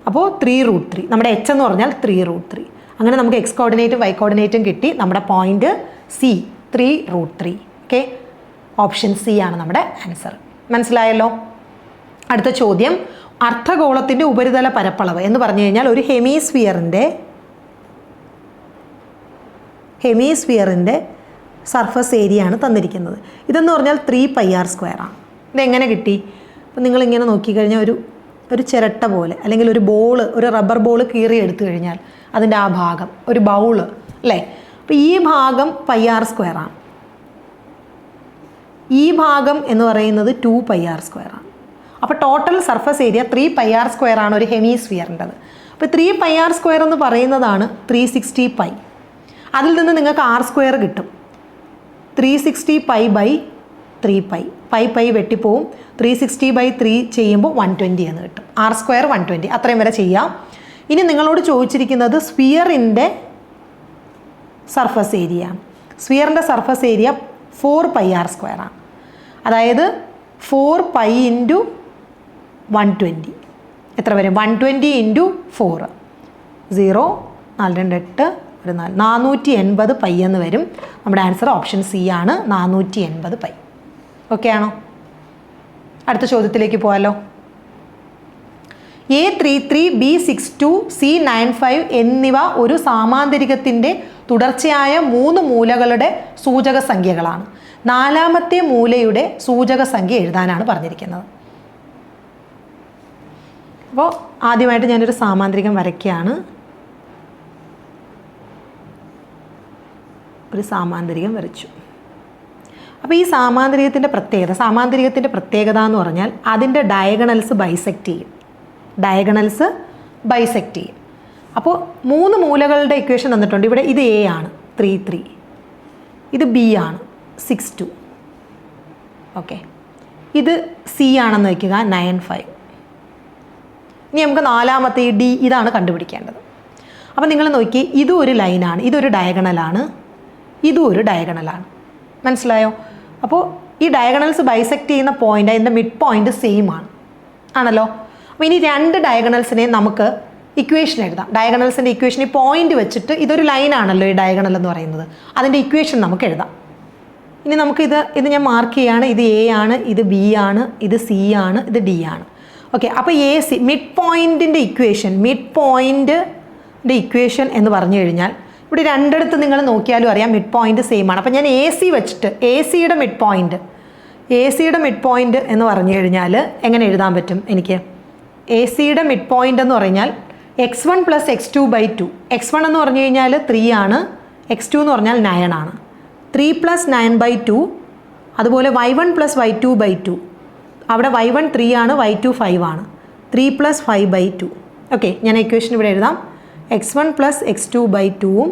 അപ്പോൾ 3√3, നമ്മുടെ എച്ച് എന്ന് പറഞ്ഞാൽ 3√3. അങ്ങനെ നമുക്ക് എക്സ് കോർഡിനേറ്റും വൈ കോർഡിനേറ്റും കിട്ടി. നമ്മുടെ point C 3√3. Okay, option C ആണ് നമ്മുടെ ആൻസർ. മനസ്സിലായല്ലോ? അടുത്ത ചോദ്യം, അർദ്ധഗോളത്തിൻ്റെ ഉപരിതല പരപ്പളവ് എന്ന് പറഞ്ഞു കഴിഞ്ഞാൽ ഒരു ഹെമിസ്ഫിയറിൻ്റെ സർഫസ് ഏരിയ ആണ് തന്നിരിക്കുന്നത്. ഇതെന്ന് പറഞ്ഞാൽ 3πr² ആണ്. ഇതെങ്ങനെ കിട്ടി? അപ്പം നിങ്ങളിങ്ങനെ നോക്കിക്കഴിഞ്ഞാൽ ഒരു ചിരട്ട പോലെ അല്ലെങ്കിൽ ഒരു റബ്ബർ ബോൾ കീറി എടുത്തു കഴിഞ്ഞാൽ അതിൻ്റെ ആ ഭാഗം ഒരു ബൗള് അല്ലേ. അപ്പോൾ ഈ ഭാഗം πr² ആണ്. ഈ ഭാഗം എന്ന് പറയുന്നത് 2πr² ആണ്. അപ്പോൾ ടോട്ടൽ സർഫസ് ഏരിയ 3πr² ആണ് ഒരു ഹെമിസ്ഫിയറിൻ്റെത്. അപ്പോൾ 3πr² എന്ന് പറയുന്നതാണ് 360π. അതിൽ നിന്ന് നിങ്ങൾക്ക് r² കിട്ടും. 360π/3π. പൈ വെട്ടിപ്പോവും. 360/3 ചെയ്യുമ്പോൾ 120 എന്ന് കിട്ടും. r² 120. അത്രയും വരെ ചെയ്യാം. ഇനി നിങ്ങളോട് ചോദിച്ചിരിക്കുന്നത് സ്ഫിയറിൻ്റെ സർഫസ് ഏരിയ. സ്ഫിയറിൻ്റെ സർഫസ് ഏരിയ 4πr² ആണ്. അതായത് 4π × 120 എത്ര വരും? 120 × 4 0 4 2 8 1 4 480 π എന്ന് വരും. നമ്മുടെ ആൻസർ ഓപ്ഷൻ സി ആണ്, 480 π. ഓക്കെ ആണോ? അടുത്ത ചോദ്യത്തിലേക്ക് പോകാമല്ലോ. A33 B62 C95 എന്നിവ ഒരു സാമാന്തരികത്തിൻ്റെ തുടർച്ചയായ 3 മൂലകളുടെ സൂചക സംഖ്യകളാണ്. നാലാമത്തെ മൂലയുടെ സൂചക സംഖ്യ എഴുതാനാണ് പറഞ്ഞിരിക്കുന്നത്. അപ്പോൾ ആദ്യമായിട്ട് ഞാനൊരു സാമാന്ത്രികം വരയ്ക്കുകയാണ്. ഒരു സാമാന്തരികം വരച്ചു. അപ്പോൾ ഈ സാമാന്തരികത്തിൻ്റെ പ്രത്യേകത എന്ന് പറഞ്ഞാൽ അതിൻ്റെ ഡയഗണൽസ് ബൈസെക്റ്റ് ചെയ്യും. അപ്പോൾ 3 മൂലകളുടെ ഇക്വേഷൻ തന്നിട്ടുണ്ട്. ഇവിടെ ഇത് എ ആണ് 3 3, ഇത് ബി ആണ് 6 2, ഓക്കെ. ഇത് സി ആണെന്ന് വയ്ക്കുക 9 5. ഇനി നമുക്ക് നാലാമത്തെ ഈ ഡി ഇതാണ് കണ്ടുപിടിക്കേണ്ടത്. അപ്പോൾ നിങ്ങൾ നോക്കി, ഇതും ഒരു ലൈനാണ്, ഇതൊരു ഡയഗണലാണ്, ഇതും ഒരു ഡയഗണലാണ്. മനസ്സിലായോ? അപ്പോൾ ഈ ഡയഗണൽസ് ബൈസെക്റ്റ് ചെയ്യുന്ന പോയിൻ്റ്, അതിൻ്റെ മിഡ് പോയിൻ്റ് സെയിം ആണല്ലോ. അപ്പോൾ ഇനി 2 ഡയഗണൽസിനെ നമുക്ക് ഇക്വേഷൻ എഴുതാം. ഡയഗണൽസിൻ്റെ ഇക്വേഷൻ ഈ പോയിൻ്റ് വെച്ചിട്ട്, ഇതൊരു ലൈനാണല്ലോ ഈ ഡയഗണൽ എന്ന് പറയുന്നത്, അതിൻ്റെ ഇക്വേഷൻ നമുക്ക് എഴുതാം. ഇനി നമുക്ക് ഇത് ഞാൻ മാർക്ക് ചെയ്യുകയാണ്. ഇത് എ ആണ്, ഇത് ബി ആണ്, ഇത് സി ആണ്, ഇത് ഡി ആണ്. ഓക്കെ. അപ്പോൾ എ സി മിഡ് പോയിൻറ്റിൻ്റെ ഇക്വേഷൻ എന്ന് പറഞ്ഞു കഴിഞ്ഞാൽ ഇവിടെ രണ്ടിടത്ത് നിങ്ങൾ നോക്കിയാലും അറിയാം മിഡ് പോയിൻ്റ് സെയിം ആണ്. അപ്പോൾ ഞാൻ എ സി വെച്ചിട്ട് എ സിയുടെ മിഡ് പോയിൻ്റ് എന്ന് പറഞ്ഞു കഴിഞ്ഞാൽ എങ്ങനെ എഴുതാൻ പറ്റും എനിക്ക്? എ സിയുടെ മിഡ് പോയിൻ്റ് എന്ന് പറഞ്ഞാൽ x1 + x2/2. x1 എന്ന് പറഞ്ഞു കഴിഞ്ഞാൽ 3 ആണ്, x2 എന്ന് പറഞ്ഞാൽ 9 ആണ്. 3 + 9/2. അതുപോലെ y1 + y2/2. അവിടെ y1 3 ആണ്, y2 5 ആണ്. 3 + 5/2. ഓക്കെ, ഞാൻ ഇക്വേഷൻ ഇവിടെ എഴുതാം. x1 + x2/2ഉം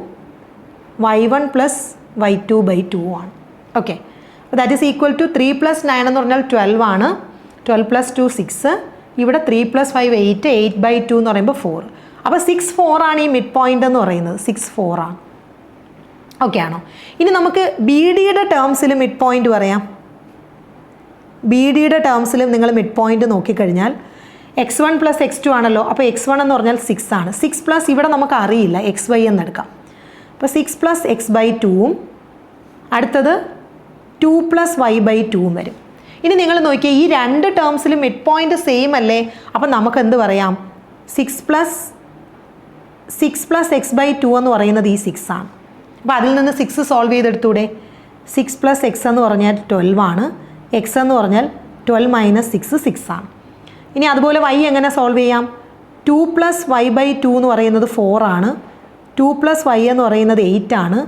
y1 + y2/2 ആണ്. Okay, that is equal to 3 + 9 എന്ന് പറഞ്ഞാൽ 12 ആണ്. 12 + 2 6. ഇവിടെ 3 + 5 8, 8/2 എന്ന് പറയുമ്പോൾ 4. അപ്പോൾ 6 4 ആണ് ഈ മിഡ് പോയിൻ്റ് എന്ന് പറയുന്നത്. 6 4 ആണ്. ഓക്കെ ആണോ? ഇനി നമുക്ക് ബി ഡിയുടെ ടേംസിൽ മിഡ് പോയിൻ്റ് പറയാം. ബി ഡിയുടെ ടേംസിലും നിങ്ങൾ മിഡ് പോയിൻ്റ് നോക്കിക്കഴിഞ്ഞാൽ x1 + x2 ആണല്ലോ. അപ്പോൾ x1 എന്ന് പറഞ്ഞാൽ 6 ആണ്. 6 പ്ലസ് ഇവിടെ നമുക്ക് അറിയില്ല, xy എന്നെടുക്കാം. അപ്പോൾ 6 + x/2ഉം അടുത്തത് 2 + y/2ഉം വരും. ഇനി നിങ്ങൾ നോക്കിയാൽ ഈ 2 ടേംസിലും മിഡ് പോയിൻ്റ് സെയിം അല്ലേ? അപ്പം നമുക്ക് എന്ത് പറയാം? 6 + x/2 എന്ന് പറയുന്നത് ഈ 6 ആണ്. അപ്പോൾ അതിൽ നിന്ന് 6 സോൾവ് ചെയ്തെടുത്തൂടെ? 6 + x എന്ന് പറഞ്ഞാൽ 12 ആണ്. x എന്ന് പറഞ്ഞാൽ 12 - 6 6 ആണ്. ഇനി അതുപോലെ y എങ്ങനെ സോൾവ് ചെയ്യാം? 2 + y/2 എന്ന് പറയുന്നത് 4 ആണ്. 2 + y എന്ന് പറയുന്നത് 8 ആണ്.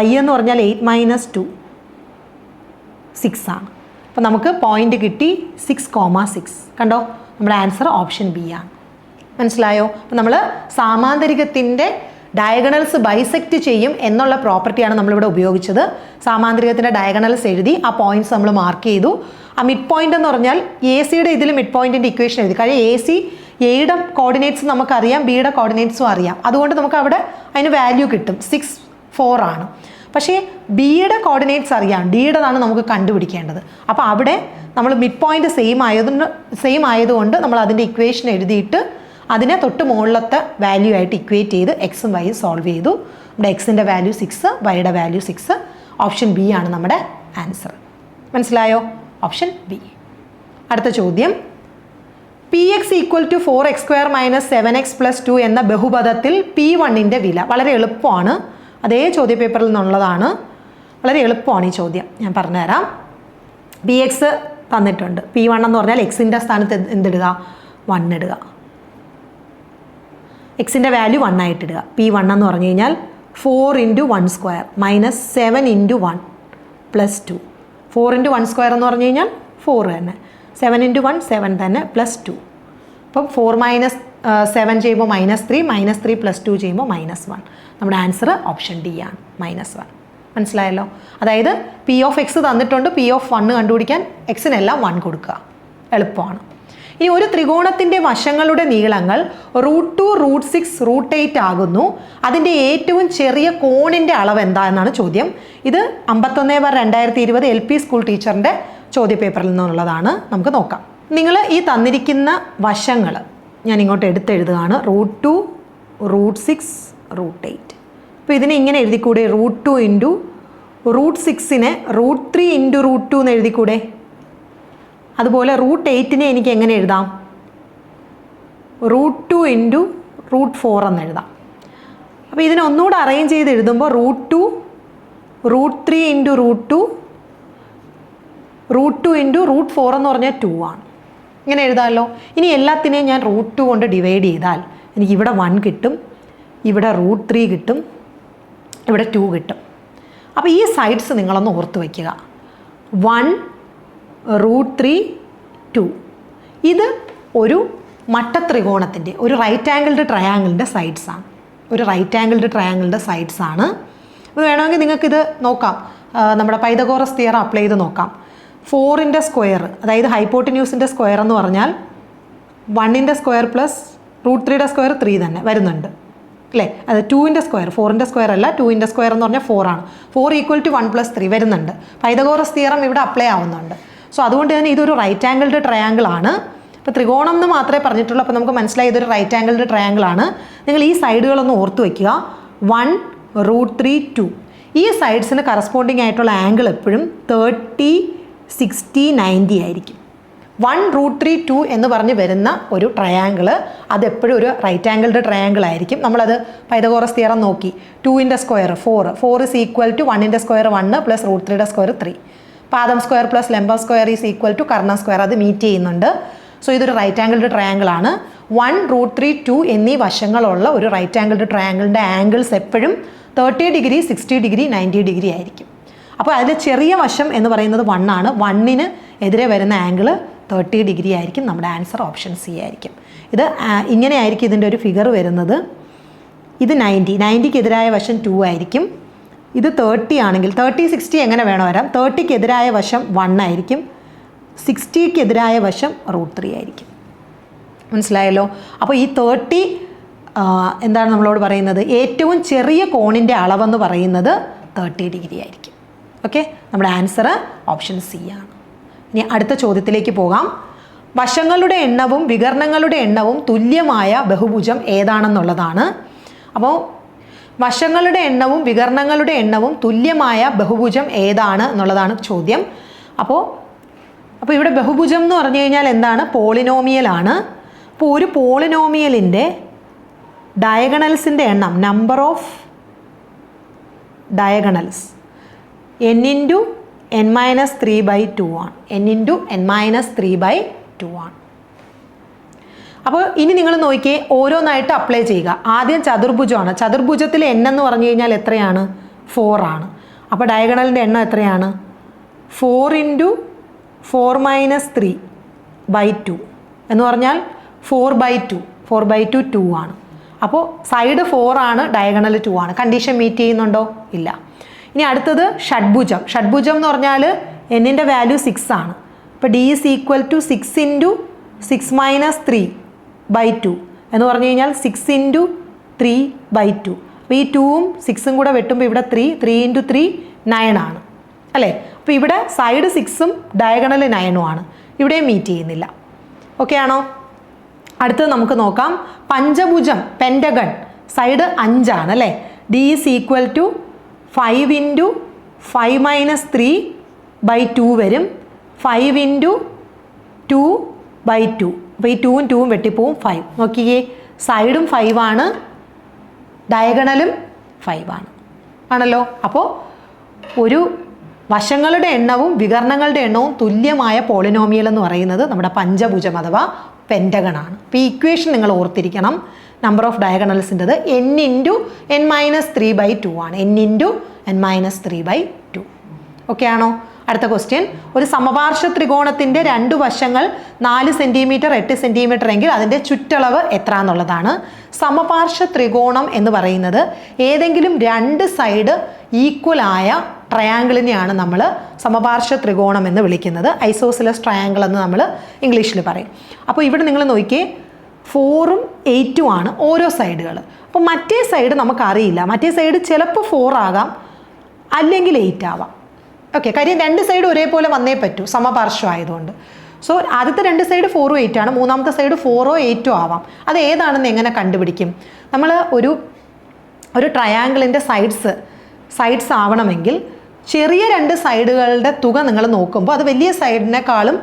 y എന്ന് പറഞ്ഞാൽ 8 - 2 6 ആണ്. അപ്പോൾ നമുക്ക് പോയിൻ്റ് കിട്ടി 6,6. കണ്ടോ? നമ്മുടെ ആൻസർ ഓപ്ഷൻ ബി ആണ്. മനസ്സിലായോ? അപ്പോൾ നമ്മൾ സാമാന്തരികത്തിൻ്റെ ഡയഗണൽസ് ബൈസെക്റ്റ് ചെയ്യും എന്നുള്ള പ്രോപ്പർട്ടിയാണ് നമ്മളിവിടെ ഉപയോഗിച്ചത്. സാമാന്തരികത്തിൻ്റെ ഡയഗണൽസ് എഴുതി ആ പോയിന്റ്സ് നമ്മൾ മാർക്ക് ചെയ്തു. ആ മിഡ് പോയിൻ്റ് എന്ന് പറഞ്ഞാൽ എ സിയുടെ ഇതിൽ മിഡ് പോയിൻറ്റിൻ്റെ ഇക്വേഷൻ എഴുതി. കാര്യം എയുടെ കോർഡിനേറ്റ്സ് നമുക്കറിയാം, ബിയുടെ കോർഡിനേറ്റ്സും അറിയാം. അതുകൊണ്ട് നമുക്ക് അവിടെ അതിന് വാല്യൂ കിട്ടും. 6 4 ആണ്. പക്ഷേ ബിയുടെ കോർഡിനേറ്റ്സ് അറിയാം, ഡിയുടേതാണ് നമുക്ക് കണ്ടുപിടിക്കേണ്ടത്. അപ്പോൾ അവിടെ നമ്മൾ മിഡ് പോയിൻ്റ് സെയിം ആയതുകൊണ്ട് നമ്മൾ അതിൻ്റെ ഇക്വേഷൻ എഴുതിയിട്ട് അതിനെ തൊട്ട് മുകളിലത്തെ വാല്യൂ ആയിട്ട് ഇക്വേറ്റ് ചെയ്ത് എക്സും വൈയും സോൾവ് ചെയ്തു. നമ്മുടെ എക്സിൻ്റെ വാല്യൂ 6, വൈയുടെ വാല്യൂ 6. ഓപ്ഷൻ ബി ആണ് നമ്മുടെ ആൻസർ. മനസ്സിലായോ? Option B. അടുത്ത ചോദ്യം, px = 4x² - 7x + 2 എന്ന ബഹുപദത്തിൽ p1ൻ്റെ വില. വളരെ എളുപ്പമാണ്, അതേ ചോദ്യപേപ്പറിൽ നിന്നുള്ളതാണ്. വളരെ എളുപ്പമാണ് ഈ ചോദ്യം, ഞാൻ പറഞ്ഞുതരാം. px തന്നിട്ടുണ്ട്. p1 എന്ന് പറഞ്ഞാൽ എക്സിൻ്റെ സ്ഥാനത്ത് എന്തിടുക? 1 ഇടുക. എക്സിൻ്റെ വാല്യൂ 1 ആയിട്ട് ഇടുക. p1 എന്ന് പറഞ്ഞു കഴിഞ്ഞാൽ 4 × 1² - 7 × 1 + 2. 4 × 1² എന്ന് പറഞ്ഞു കഴിഞ്ഞാൽ 4 തന്നെ. 7 × 1 7 തന്നെ +2. അപ്പം 4 - 7 ചെയ്യുമ്പോൾ -3, -3 + 2 ചെയ്യുമ്പോൾ -1. നമ്മുടെ ആൻസർ ഓപ്ഷൻ ഡി ആണ്, -1. മനസ്സിലായല്ലോ? അതായത് p(x) തന്നിട്ടുണ്ട്. p(1) കണ്ടുപിടിക്കാൻ എക്സിനെല്ലാം 1 കൊടുക്കുക. എളുപ്പമാണ്. ഇനി ഒരു ത്രികോണത്തിൻ്റെ വശങ്ങളുടെ നീളങ്ങൾ √2, √6, √8 ആകുന്നു. അതിൻ്റെ ഏറ്റവും ചെറിയ കോണിൻ്റെ അളവ് എന്താ എന്നാണ് ചോദ്യം. ഇത് 51/2020 LP സ്കൂൾ ടീച്ചറിൻ്റെ ചോദ്യപേപ്പറിൽ നിന്നുള്ളതാണ്. നമുക്ക് നോക്കാം. നിങ്ങൾ ഈ തന്നിരിക്കുന്ന വശങ്ങൾ ഞാൻ ഇങ്ങോട്ട് എടുത്തെഴുതുകയാണ്. √2, √6, √8. അപ്പോൾ ഇതിനെ ഇങ്ങനെ എഴുതിക്കൂടെ? √2 × √6നെ √3 × √2 എന്ന് എഴുതിക്കൂടെ? അതുപോലെ √8നെ എനിക്ക് എങ്ങനെ എഴുതാം? √2 × √4 എന്ന് എഴുതാം. അപ്പോൾ ഇതിനെ ഒന്നുകൂടെ അറേഞ്ച് ചെയ്ത് എഴുതുമ്പോൾ √2, √3 × √2, √2 ഇൻറ്റു √4 എന്ന് പറഞ്ഞാൽ 2 ആണ്. ഇങ്ങനെ എഴുതാമല്ലോ. ഇനി എല്ലാത്തിനെയും ഞാൻ √2 കൊണ്ട് ഡിവൈഡ് ചെയ്താൽ എനിക്ക് ഇവിടെ 1 കിട്ടും, ഇവിടെ √3 കിട്ടും, ഇവിടെ 2 കിട്ടും. അപ്പോൾ ഈ സൈഡ്സ് നിങ്ങളൊന്ന് ഓർത്ത് വയ്ക്കുക. 1 √3 2. ഇത് ഒരു മട്ടത്രികോണത്തിൻ്റെ, ഒരു റൈറ്റ് ആംഗിൾഡ് ട്രയാങ്കിളിൻ്റെ സൈഡ്സാണ്. ഒരു റൈറ്റ് ആംഗിൾഡ് ട്രയാങ്കിളിൻ്റെ സൈഡ്സാണ്. അപ്പോൾ വേണമെങ്കിൽ നിങ്ങൾക്കിത് നോക്കാം, നമ്മുടെ പൈതഗോറസ് തിയറം അപ്ലൈ ചെയ്ത് നോക്കാം. 4ൻ്റെ സ്ക്വയർ, അതായത് ഹൈപ്പോട്ടിന്യൂസിൻ്റെ സ്ക്വയർ എന്ന് പറഞ്ഞാൽ 1ൻ്റെ സ്ക്വയർ പ്ലസ് √3യുടെ സ്ക്വയർ 3 തന്നെ വരുന്നുണ്ട് അല്ലേ. അത് 2ൻ്റെ സ്ക്വയർ, 4ൻ്റെ സ്ക്വയർ അല്ല, 2ൻ്റെ സ്ക്വയർ എന്ന് പറഞ്ഞാൽ 4 ആണ്. 4 = 1 + 3 വരുന്നുണ്ട്. പൈതഗോറസ് തിയറം ഇവിടെ അപ്ലൈ ആവുന്നുണ്ട്. സോ അതുകൊണ്ട് തന്നെ ഇതൊരു റൈറ്റ് ആംഗിൾഡ് ട്രയാങ്കിൾ ആണ്. ഇപ്പോൾ ത്രികോണം എന്ന് മാത്രമേ പറഞ്ഞിട്ടുള്ളൂ. അപ്പോൾ നമുക്ക് മനസ്സിലായി ഇതൊരു റൈറ്റ് ആംഗിൾഡ് ട്രയാങ്കിൾ ആണ്. നിങ്ങൾ ഈ സൈഡുകളൊന്ന് ഓർത്ത് വയ്ക്കുക. 1 √3 2. ഈ സൈഡ്സിന് കറസ്പോണ്ടിങ് ആയിട്ടുള്ള ആംഗിൾ എപ്പോഴും 30 60 90 ആയിരിക്കും. 1 √3 2 എന്ന് പറഞ്ഞ് വരുന്ന ഒരു ട്രയാങ്കിള് അതെപ്പോഴും ഒരു റൈറ്റ് ആംഗിൾഡ് ട്രയാങ്കിൾ ആയിരിക്കും. നമ്മളത് പൈതഗോറസ് തിയറം നോക്കി. 2ൻ്റെ സ്ക്വയർ 4, 4 = 1ൻ്റെ സ്ക്വയർ 1 + √3യുടെ സ്ക്വയർ 3. പാദം സ്ക്വയർ പ്ലസ് ലംബം സ്ക്വയർ = കർണ സ്ക്വയർ, അത് മീറ്റ് ചെയ്യുന്നുണ്ട്. സോ ഇതൊരു റൈറ്റ് ആംഗിൾഡ് ട്രയാങ്കിൾ ആണ്. 1 √3 2 എന്നീ വശങ്ങളുള്ള ഒരു റൈറ്റ് ആംഗിൾഡ് ട്രയാങ്കിളിൻ്റെ ആംഗിൾസ് എപ്പോഴും 30 ഡിഗ്രി 60 ഡിഗ്രി 90 ഡിഗ്രി ആയിരിക്കും. അപ്പോൾ അതിൽ ചെറിയ വശം എന്ന് പറയുന്നത് 1 ആണ്. 1ന് എതിരെ വരുന്ന ആംഗിൾ 30 ഡിഗ്രി ആയിരിക്കും. നമ്മുടെ ആൻസർ ഓപ്ഷൻ സി ആയിരിക്കും. ഇത് ഇങ്ങനെ ആയിരിക്കും ഇതിൻ്റെ ഒരു ഫിഗർ വരുന്നത്. ഇത് 90ക്ക് എതിരായ വശം 2 ആയിരിക്കും. ഇത് 30 ആണെങ്കിൽ 30 60 എങ്ങനെ വേണോ വരാം. 30ക്ക് എതിരായ വശം 1 ആയിരിക്കും, 60ക്ക് എതിരായ വശം √3 ആയിരിക്കും. മനസ്സിലായല്ലോ. അപ്പോൾ ഈ 30 എന്താണ് നമ്മളോട് പറയുന്നത്, ഏറ്റവും ചെറിയ കോണിൻ്റെ അളവെന്ന് പറയുന്നത് 30 ഡിഗ്രി ആയിരിക്കും. ഓക്കെ, നമ്മുടെ ആൻസർ ഓപ്ഷൻ സി ആണ്. ഇനി അടുത്ത ചോദ്യത്തിലേക്ക് പോകാം. വശങ്ങളുടെ എണ്ണവും വികർണങ്ങളുടെ എണ്ണവും തുല്യമായ ബഹുഭുജം ഏതാണെന്നുള്ളതാണ്. അപ്പോൾ വശങ്ങളുടെ എണ്ണവും വികർണങ്ങളുടെ എണ്ണവും തുല്യമായ ബഹുഭുജം ഏതാണ് എന്നുള്ളതാണ് ചോദ്യം. അപ്പോൾ ഇവിടെ ബഹുഭുജം എന്ന് പറഞ്ഞു കഴിഞ്ഞാൽ എന്താണ്, പോളിനോമിയലാണ്. അപ്പോൾ ഒരു പോളിനോമിയലിൻ്റെ ഡയഗണൽസിൻ്റെ എണ്ണം, number of diagonals n × n-3/2 ആണ്. n × n-3/2 ആണ്. അപ്പോൾ ഇനി നിങ്ങൾ നോക്കിയേ, ഓരോന്നായിട്ട് അപ്ലൈ ചെയ്യുക. ആദ്യം ചതുർഭുജമാണ്. ചതുർഭുജത്തിൽ n എന്ന് പറഞ്ഞു കഴിഞ്ഞാൽ എത്രയാണ്, 4 ആണ്. അപ്പോൾ ഡയഗണലിൻ്റെ എണ്ണം എത്രയാണ്, 4 × 4-3/2 എന്ന് പറഞ്ഞാൽ 4/2. 4/2 2 ആണ്. അപ്പോൾ സൈഡ് 4 ആണ്, ഡയഗണൽ 2 ആണ്. കണ്ടീഷൻ മീറ്റ് ചെയ്യുന്നുണ്ടോ, ഇല്ല. ഇനി അടുത്തത് ഷഡ്ഭുജം. ഷഡ്ഭുജം എന്ന് പറഞ്ഞാൽ എന്നിൻ്റെ വാല്യൂ 6 ആണ്. അപ്പോൾ d = 6 × 6-3/2 എന്ന് പറഞ്ഞു കഴിഞ്ഞാൽ 6 × 3/2. അപ്പോൾ ഈ 2ഉം 6ഉം കൂടെ വെട്ടുമ്പോൾ ഇവിടെ 3 × 3 9 ആണ് അല്ലേ. അപ്പോൾ ഇവിടെ സൈഡ് 6ഉം ഡയഗണൽ 9ഉം ആണ്. ഇവിടെ മീറ്റ് ചെയ്യുന്നില്ല. ഓക്കെ ആണോ. അടുത്തത് നമുക്ക് നോക്കാം. പഞ്ചഭുജം, പെൻറ്റഗൺ, സൈഡ് 5 ആണ് അല്ലേ. d = 5 × 5-3/2 വരും. 5 × 2/2. അപ്പോൾ ഈ 2ഉം 2ഉം വെട്ടിപ്പോവും, 5. നോക്കിയേ, സൈഡും 5 ആണ്, ഡയഗണലും 5 ആണ്, ആണല്ലോ. അപ്പോൾ ഒരു വശങ്ങളുടെ എണ്ണവും വികർണങ്ങളുടെ എണ്ണവും തുല്യമായ പോളിനോമിയൽ എന്ന് പറയുന്നത് നമ്മുടെ പഞ്ചഭുജം അഥവാ പെൻറ്റഗൺ ആണ്. അപ്പോൾ ഈ ഇക്വേഷൻ നിങ്ങൾ ഓർത്തിരിക്കണം. നമ്പർ ഓഫ് ഡയഗണൽസിൻ്റെത് n × n-3/2 ആണ്. n × n-3/2. ഓക്കെ ആണോ. അടുത്ത ക്വസ്റ്റ്യൻ. ഒരു സമപാർശ്വ ത്രികോണത്തിൻ്റെ 2 വശങ്ങൾ 4 സെൻറ്റിമീറ്റർ 8 സെൻറ്റിമീറ്റർ എങ്കിൽ അതിൻ്റെ ചുറ്റളവ് എത്ര എന്നുള്ളതാണ്. സമപാർശ്വ ത്രികോണം എന്ന് പറയുന്നത് ഏതെങ്കിലും 2 സൈഡ് ഈക്വലായ ട്രയാങ്കിളിനെയാണ് നമ്മൾ സമപാർശ്വ ത്രികോണം എന്ന് വിളിക്കുന്നത്. ഐസോസിലസ് ട്രയാങ്കിൾ എന്ന് നമ്മൾ ഇംഗ്ലീഷിൽ പറയും. അപ്പോൾ ഇവിടെ നിങ്ങൾ നോക്കിയേ, 4ഉം 8ഉം ആണ് ഓരോ സൈഡുകൾ. അപ്പോൾ മറ്റേ സൈഡ് നമുക്കറിയില്ല. മറ്റേ സൈഡ് ചിലപ്പോൾ 4 ആകാം, അല്ലെങ്കിൽ 8 ആവാം. ഓക്കെ, കാര്യം 2 സൈഡ് ഒരേപോലെ വന്നേ പറ്റൂ, സമപാർശ്വം ആയതുകൊണ്ട്. സോ ആദ്യത്തെ 2 സൈഡ് 4ഉം 8 ആണ്, മൂന്നാമത്തെ സൈഡ് 4ഓ 8ഓ ആവാം. അത് ഏതാണെന്ന് എങ്ങനെ കണ്ടുപിടിക്കും? നമ്മൾ ഒരു ട്രയാങ്കിളിൻ്റെ സൈഡ്സ് ആവണമെങ്കിൽ ചെറിയ 2 സൈഡുകളുടെ തുക നിങ്ങൾ നോക്കുമ്പോൾ അത് വലിയ സൈഡിനേക്കാളും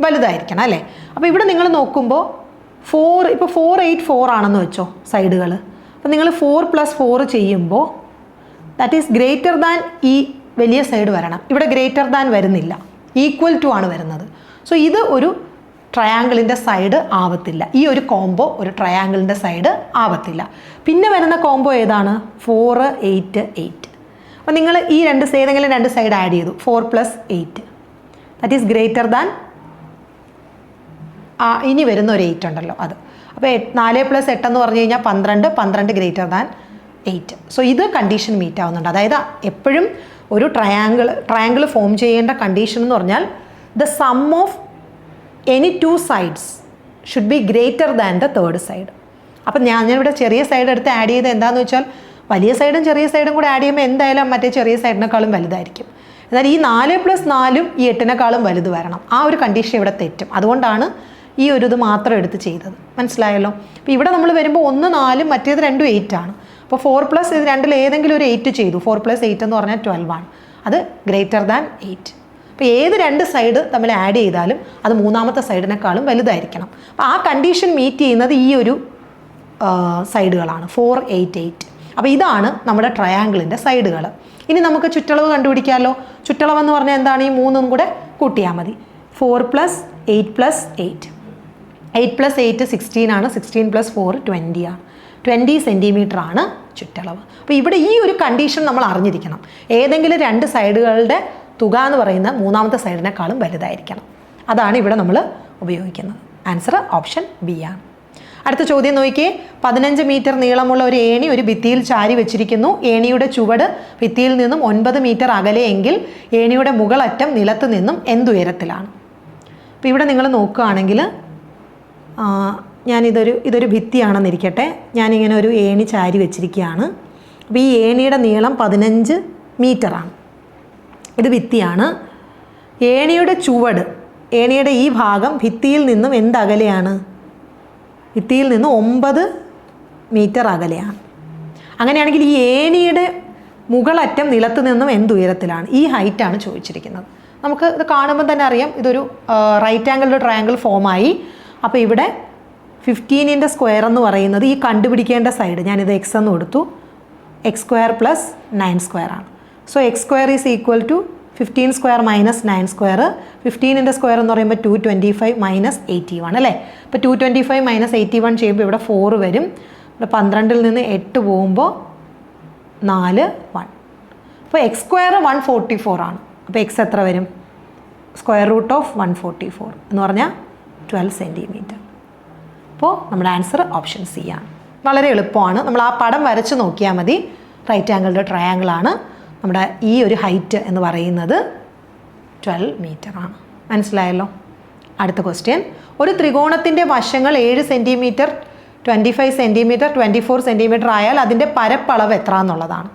വലുതായിരിക്കണം അല്ലേ. അപ്പോൾ ഇവിടെ നിങ്ങൾ നോക്കുമ്പോൾ 4, ഇപ്പോൾ 4 8 4 ആണെന്ന് വെച്ചോ സൈഡുകൾ. അപ്പോൾ നിങ്ങൾ 4 + 4 ചെയ്യുമ്പോൾ ദാറ്റ് ഈസ് ഗ്രേറ്റർ ദാൻ ഈ വലിയ സൈഡ് വരണം. ഇവിടെ ഗ്രേറ്റർ ദാൻ വരുന്നില്ല. ഈക്വൽ ടു ആണ് വരുന്നത്. സോ ഇത് ഒരു ട്രയാങ്കിളിൻ്റെ സൈഡ് ആവത്തില്ല. ഈ ഒരു കോംബോ ഒരു ട്രയാങ്കിളിൻ്റെ സൈഡ് ആവത്തില്ല. പിന്നെ വരുന്ന കോംബോ ഏതാണ്? 4, 8, 8. അപ്പോൾ നിങ്ങൾ ഈ ഏതെങ്കിലും രണ്ട് സൈഡ് ആഡ് ചെയ്തു. 4 + 8 ദാറ്റ് ഈസ് ഗ്രേറ്റർ ദാൻ ഇനി വരുന്ന ഒരു 8 ഉണ്ടല്ലോ അത്. അപ്പോൾ 4 + 8 എന്ന് പറഞ്ഞു കഴിഞ്ഞാൽ 12, 12 ഗ്രേറ്റർ ദാൻ 8. സോ ഇത് കണ്ടീഷൻ മീറ്റ് ആവുന്നുണ്ട്. അതായത് എപ്പോഴും ഒരു ട്രയാങ്കിൾ ഫോം ചെയ്യേണ്ട കണ്ടീഷൻ എന്ന് പറഞ്ഞാൽ the sum of any 2 sides should be greater than the third side. അപ്പം ഞാനിവിടെ ചെറിയ സൈഡ് എടുത്ത് ആഡ് ചെയ്ത് എന്താണെന്ന് വെച്ചാൽ വലിയ സൈഡും ചെറിയ സൈഡും കൂടെ ആഡ് ചെയ്യുമ്പോൾ എന്തായാലും മറ്റേ ചെറിയ സൈഡിനേക്കാളും വലുതായിരിക്കും. എന്നാൽ ഈ 4 + 4 ഈ 8നേക്കാളും വലുത് വരണം. ആ ഒരു കണ്ടീഷൻ ഇവിടെ തെറ്റും. അതുകൊണ്ടാണ് ഈ ഒരു ഇത് മാത്രം എടുത്ത് ചെയ്തത്. മനസ്സിലായല്ലോ? അപ്പോൾ ഇവിടെ നമ്മൾ വരുമ്പോൾ 1 4 മറ്റേത് 2 8 ആണ്. അപ്പോൾ 4 + ഇത് രണ്ടിൽ ഏതെങ്കിലും ഒരു 8 ചെയ്തു. 4 + 8 എന്ന് പറഞ്ഞാൽ 12 ആണ്. അത് ഗ്രേറ്റർ ദാൻ 8. അപ്പോൾ ഏത് രണ്ട് സൈഡ് തമ്മിൽ ആഡ് ചെയ്താലും അത് മൂന്നാമത്തെ സൈഡിനേക്കാളും വലുതായിരിക്കണം. അപ്പോൾ ആ കണ്ടീഷൻ മീറ്റ് ചെയ്യുന്നത് ഈ ഒരു സൈഡുകളാണ് 4, 8, 8. അപ്പോൾ ഇതാണ് നമ്മുടെ ട്രയാങ്കിളിൻ്റെ സൈഡുകൾ. ഇനി നമുക്ക് ചുറ്റളവ് കണ്ടുപിടിക്കാമല്ലോ. ചുറ്റളവ് എന്ന് പറഞ്ഞാൽ എന്താണ്? ഈ 3 കൂടെ കൂട്ടിയാൽ മതി. 4 + 8 + 8. 8 + 8 16 ആണ്. 16 + 4 20 ആണ്. 20 സെൻറ്റിമീറ്റർ ആണ് ചുറ്റളവ്. അപ്പോൾ ഇവിടെ ഈ ഒരു കണ്ടീഷൻ നമ്മൾ അറിഞ്ഞിരിക്കണം. ഏതെങ്കിലും രണ്ട് സൈഡുകളുടെ തുക എന്ന് പറയുന്ന മൂന്നാമത്തെ സൈഡിനേക്കാളും വലുതായിരിക്കണം. അതാണ് ഇവിടെ നമ്മൾ ഉപയോഗിക്കുന്നത്. ആൻസർ ഓപ്ഷൻ ബി ആണ്. അടുത്ത ചോദ്യം നോക്കിയേ. 15 മീറ്റർ നീളമുള്ള ഒരു ഏണി ഒരു ഭിത്തിയിൽ ചാരി വെച്ചിരിക്കുന്നു. ഏണിയുടെ ചുവട് ഭിത്തിയിൽ നിന്നും 9 മീറ്റർ അകലെയെങ്കിൽ ഏണിയുടെ മുകളറ്റം നിലത്ത് നിന്നും എന്തുയരത്തിലാണ്? അപ്പോൾ ഇവിടെ നിങ്ങൾ നോക്കുകയാണെങ്കിൽ ഇതൊരു ഭിത്തിയാണെന്നിരിക്കട്ടെ. ഞാനിങ്ങനെ ഒരു ഏണി ചാരി വെച്ചിരിക്കുകയാണ്. അപ്പോൾ ഈ ഏണിയുടെ നീളം 15 മീറ്ററാണ്. ഇത് ഭിത്തിയാണ്. ഏണിയുടെ ചുവട്, ഏണിയുടെ ഈ ഭാഗം ഭിത്തിയിൽ നിന്നും എന്തകലെയാണ്? ഭിത്തിയിൽ നിന്ന് 9 മീറ്റർ അകലെയാണ്. അങ്ങനെയാണെങ്കിൽ ഈ ഏണിയുടെ മുകളറ്റം നിലത്ത് നിന്നും എന്തുയരത്തിലാണ്? ഈ ഹൈറ്റാണ് ചോദിച്ചിരിക്കുന്നത്. നമുക്ക് ഇത് കാണുമ്പോൾ തന്നെ അറിയാം ഇതൊരു റൈറ്റ് ആംഗിളിൻ്റെ ട്രയാങ്കിൾ ഫോമായി. അപ്പോൾ ഇവിടെ 15ൻ്റെ സ്ക്വയർ എന്ന് പറയുന്നത് ഈ കണ്ടുപിടിക്കേണ്ട സൈഡ്, ഞാനിത് x എന്ന് കൊടുത്തു, x² + 9² ആണ്. So x² is equal to 15 square minus 9 square. 15ൻ്റെ സ്ക്വയർ എന്ന് പറയുമ്പോൾ 225 മൈനസ് 81 അല്ലേ? അപ്പോൾ 225 മൈനസ് 81 ചെയ്യുമ്പോൾ ഇവിടെ 4 വരും. ഇവിടെ 12ൽ നിന്ന് 8 പോകുമ്പോൾ 4 1. അപ്പോൾ x² 144 ആണ്. അപ്പോൾ x എത്ര വരും? √= 144 എന്ന് പറഞ്ഞാൽ 12 സെൻറ്റിമീറ്റർ. അപ്പോൾ നമ്മുടെ ആൻസർ ഓപ്ഷൻ സി ആണ്. വളരെ എളുപ്പമാണ്. നമ്മൾ ആ പടം വരച്ച് നോക്കിയാൽ മതി. റൈറ്റ് ആംഗിളുടെ ട്രയാങ്കിളാണ്. നമ്മുടെ ഈ ഒരു ഹൈറ്റ് എന്ന് പറയുന്നത് 12 മീറ്റർ ആണ്. മനസ്സിലായല്ലോ? അടുത്ത ക്വസ്റ്റ്യൻ. ഒരു ത്രികോണത്തിൻ്റെ വശങ്ങൾ 7 സെൻറ്റിമീറ്റർ, 25 സെൻറ്റിമീറ്റർ, 24 സെൻറ്റിമീറ്റർ ആയാൽ അതിൻ്റെ പരപ്പളവ് എത്ര എന്നുള്ളതാണ്.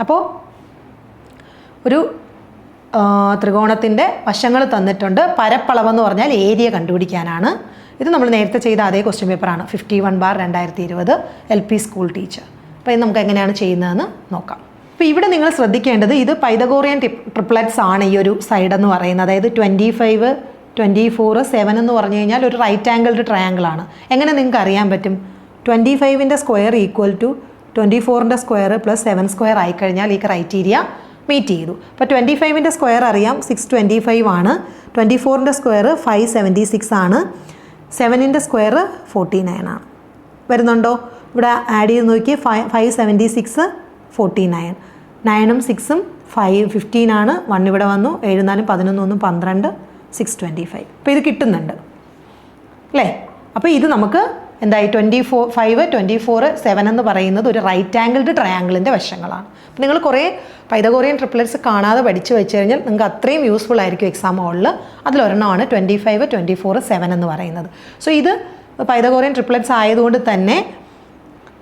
അപ്പോൾ ഒരു ത്രികോണത്തിൻ്റെ വശങ്ങൾ തന്നിട്ടുണ്ട്. പരപ്പളവെന്ന് പറഞ്ഞാൽ ഏരിയ കണ്ടുപിടിക്കാനാണ്. ഇത് നമ്മൾ നേരത്തെ ചെയ്ത അതേ ക്വസ്റ്റ്യൻ പേപ്പറാണ്. 51/2020 LP സ്കൂൾ ടീച്ചർ. അപ്പോൾ ഇത് നമുക്ക് എങ്ങനെയാണ് ചെയ്യുന്നതെന്ന് നോക്കാം. അപ്പോൾ ഇവിടെ നിങ്ങൾ ശ്രദ്ധിക്കേണ്ടത് ഇത് പൈതഗോറിയൻ ട്രിപ്ലറ്റ്സ് ആണ്. ഈ ഒരു സൈഡ് എന്ന് പറയുന്നത്, അതായത് 25, 24, 7 എന്ന് പറഞ്ഞു കഴിഞ്ഞാൽ ഒരു റൈറ്റ് ആംഗിൾഡ് ട്രയാങ്കിൾ ആണ്. എങ്ങനെ നിങ്ങൾക്ക് അറിയാൻ പറ്റും? 25ൻ്റെ സ്ക്വയർ ഈക്വൽ ടു 24ൻ്റെ സ്ക്വയർ + 7 സ്ക്വയർ ആയിക്കഴിഞ്ഞാൽ ഈ ക്രൈറ്റീരിയ മീറ്റ് ചെയ്തു. അപ്പോൾ 25ൻ്റെ സ്ക്വയർ അറിയാം 625 ആണ്. 24ൻ്റെ സ്ക്വയർ 576 ആണ്. 7ൻ്റെ സ്ക്വയർ 49 ആണ്. വരുന്നുണ്ടോ? ഇവിടെ ആഡ് ചെയ്ത് നോക്കി. 576 49, 9ഉം 6ഉം 15 ആണ്. 1 ഇവിടെ വന്നു. 7 4 11 12 625. അപ്പോൾ ഇത് കിട്ടുന്നുണ്ട് അല്ലേ? അപ്പോൾ ഇത് നമുക്ക് എന്തായി? 5, 24, 7 എന്ന് പറയുന്നത് ഒരു റൈറ്റ് ആംഗിൾഡ് ട്രയാങ്കിളിൻ്റെ വശങ്ങളാണ്. അപ്പോൾ നിങ്ങൾ കുറേ പൈതഗോറിയൻ ട്രിപ്ലറ്റ്സ് കാണാതെ പഠിച്ചു വെച്ച് കഴിഞ്ഞാൽ നിങ്ങൾക്ക് അത്രയും യൂസ്ഫുൾ ആയിരിക്കും എക്സാം ഹോളിൽ. അതിലൊരെണ്ണമാണ് 25, 24, 7 എന്ന് പറയുന്നത്. സോ ഇത് പൈതഗോറിയൻ ട്രിപ്ലറ്റ്സ് ആയതുകൊണ്ട് തന്നെ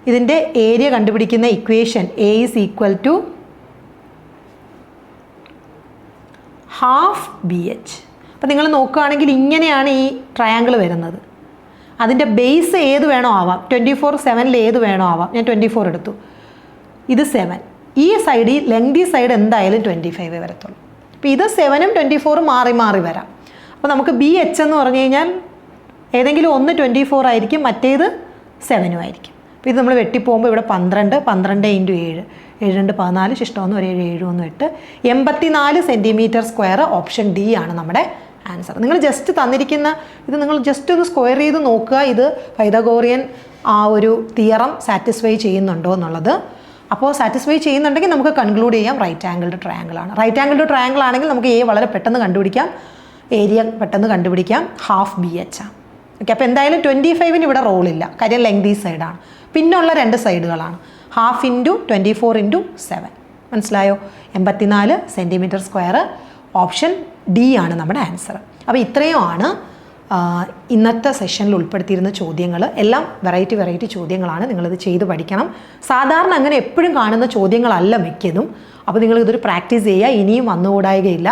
ഇതിൻ്റെ ഏരിയ കണ്ടുപിടിക്കുന്ന equation A is equal to ½ BH. അപ്പോൾ നിങ്ങൾ നോക്കുകയാണെങ്കിൽ ഇങ്ങനെയാണ് ഈ ട്രയാങ്കിൾ വരുന്നത്. അതിൻ്റെ ബേസ് ഏത് വേണോ ആവാം. 24, 7ൽ ഏത് വേണോ ആവാം. ഞാൻ 24 എടുത്തു. ഇത് 7. ഈ സൈഡ്, ഈ ലെങ്തി സൈഡ് എന്തായാലും 25 വരത്തുള്ളൂ. അപ്പോൾ ഇത് 7ഉം 24ഉം മാറി മാറി വരാം. അപ്പോൾ നമുക്ക് BH എന്ന് പറഞ്ഞു കഴിഞ്ഞാൽ ഏതെങ്കിലും ഒന്ന് 24 ആയിരിക്കും, മറ്റേത് 7ഉം ആയിരിക്കും. അപ്പോൾ ഇത് നമ്മൾ വെട്ടിപ്പോകുമ്പോൾ ഇവിടെ 12 12 into 7 7 2 14 ശിഷ്ടമൊന്നും 1 7 7 1 8 84 centimetre square option D ആണ് നമ്മുടെ ആൻസർ. നിങ്ങൾ ജസ്റ്റ് തന്നിരിക്കുന്ന ഇത് നിങ്ങൾ ജസ്റ്റ് ഒന്ന് സ്ക്വയർ ചെയ്ത് നോക്കുക, ഇത് പൈതഗോറിയൻ ആ ഒരു തിയറം സാറ്റിസ്ഫൈ ചെയ്യുന്നുണ്ടോ എന്നുള്ളത്. അപ്പോൾ സാറ്റിസ്ഫൈ ചെയ്യുന്നുണ്ടെങ്കിൽ നമുക്ക് കൺക്ലൂഡ് ചെയ്യാം റൈറ്റ് ആംഗിൾഡ് ട്രയാങ്കിൾ ആണ്. റൈറ്റ് ആംഗിൾഡ് ട്രയാങ്കിൾ ആണെങ്കിൽ നമുക്ക് എ വളരെ പെട്ടെന്ന് കണ്ടുപിടിക്കാം, ഏരിയ പെട്ടെന്ന് കണ്ടുപിടിക്കാം, ഹാഫ് ബി എച്ച് ആണ്. ഓക്കെ, അപ്പോൾ എന്തായാലും 25-ന് ഇവിടെ റോളില്ല, കാര്യം ലെങ്തി സൈഡാണ്. പിന്നുള്ള 2 സൈഡുകളാണ്, ഹാഫ് ഇൻറ്റു 24 ഇൻറ്റു 7. മനസ്സിലായോ? 84 സെൻറ്റിമീറ്റർ സ്ക്വയർ ഓപ്ഷൻ ഡി ആണ് നമ്മുടെ ആൻസർ. അപ്പോൾ ഇത്രയുമാണ് ഇന്നത്തെ സെഷനിൽ ഉൾപ്പെടുത്തിയിരുന്ന ചോദ്യങ്ങൾ. എല്ലാം വെറൈറ്റി ചോദ്യങ്ങളാണ്, നിങ്ങളിത് ചെയ്ത് പഠിക്കണം. സാധാരണ അങ്ങനെ എപ്പോഴും കാണുന്ന ചോദ്യങ്ങളല്ല മിക്കതും. അപ്പോൾ നിങ്ങളിതൊരു പ്രാക്ടീസ് ചെയ്യുക, ഇനിയും വന്നുകൂടായികയില്ല,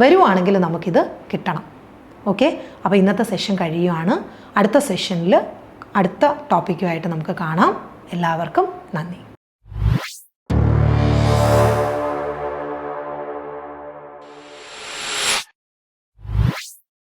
വരുവാണെങ്കിൽ നമുക്കിത് കിട്ടണം. ഓക്കെ, അപ്പോൾ ഇന്നത്തെ സെഷൻ കഴിയുകയാണ്. അടുത്ത സെഷനിൽ അടുത്ത ടോപ്പിക്കുമായിട്ട് നമുക്ക് കാണാം. എല്ലാവർക്കും നന്ദി.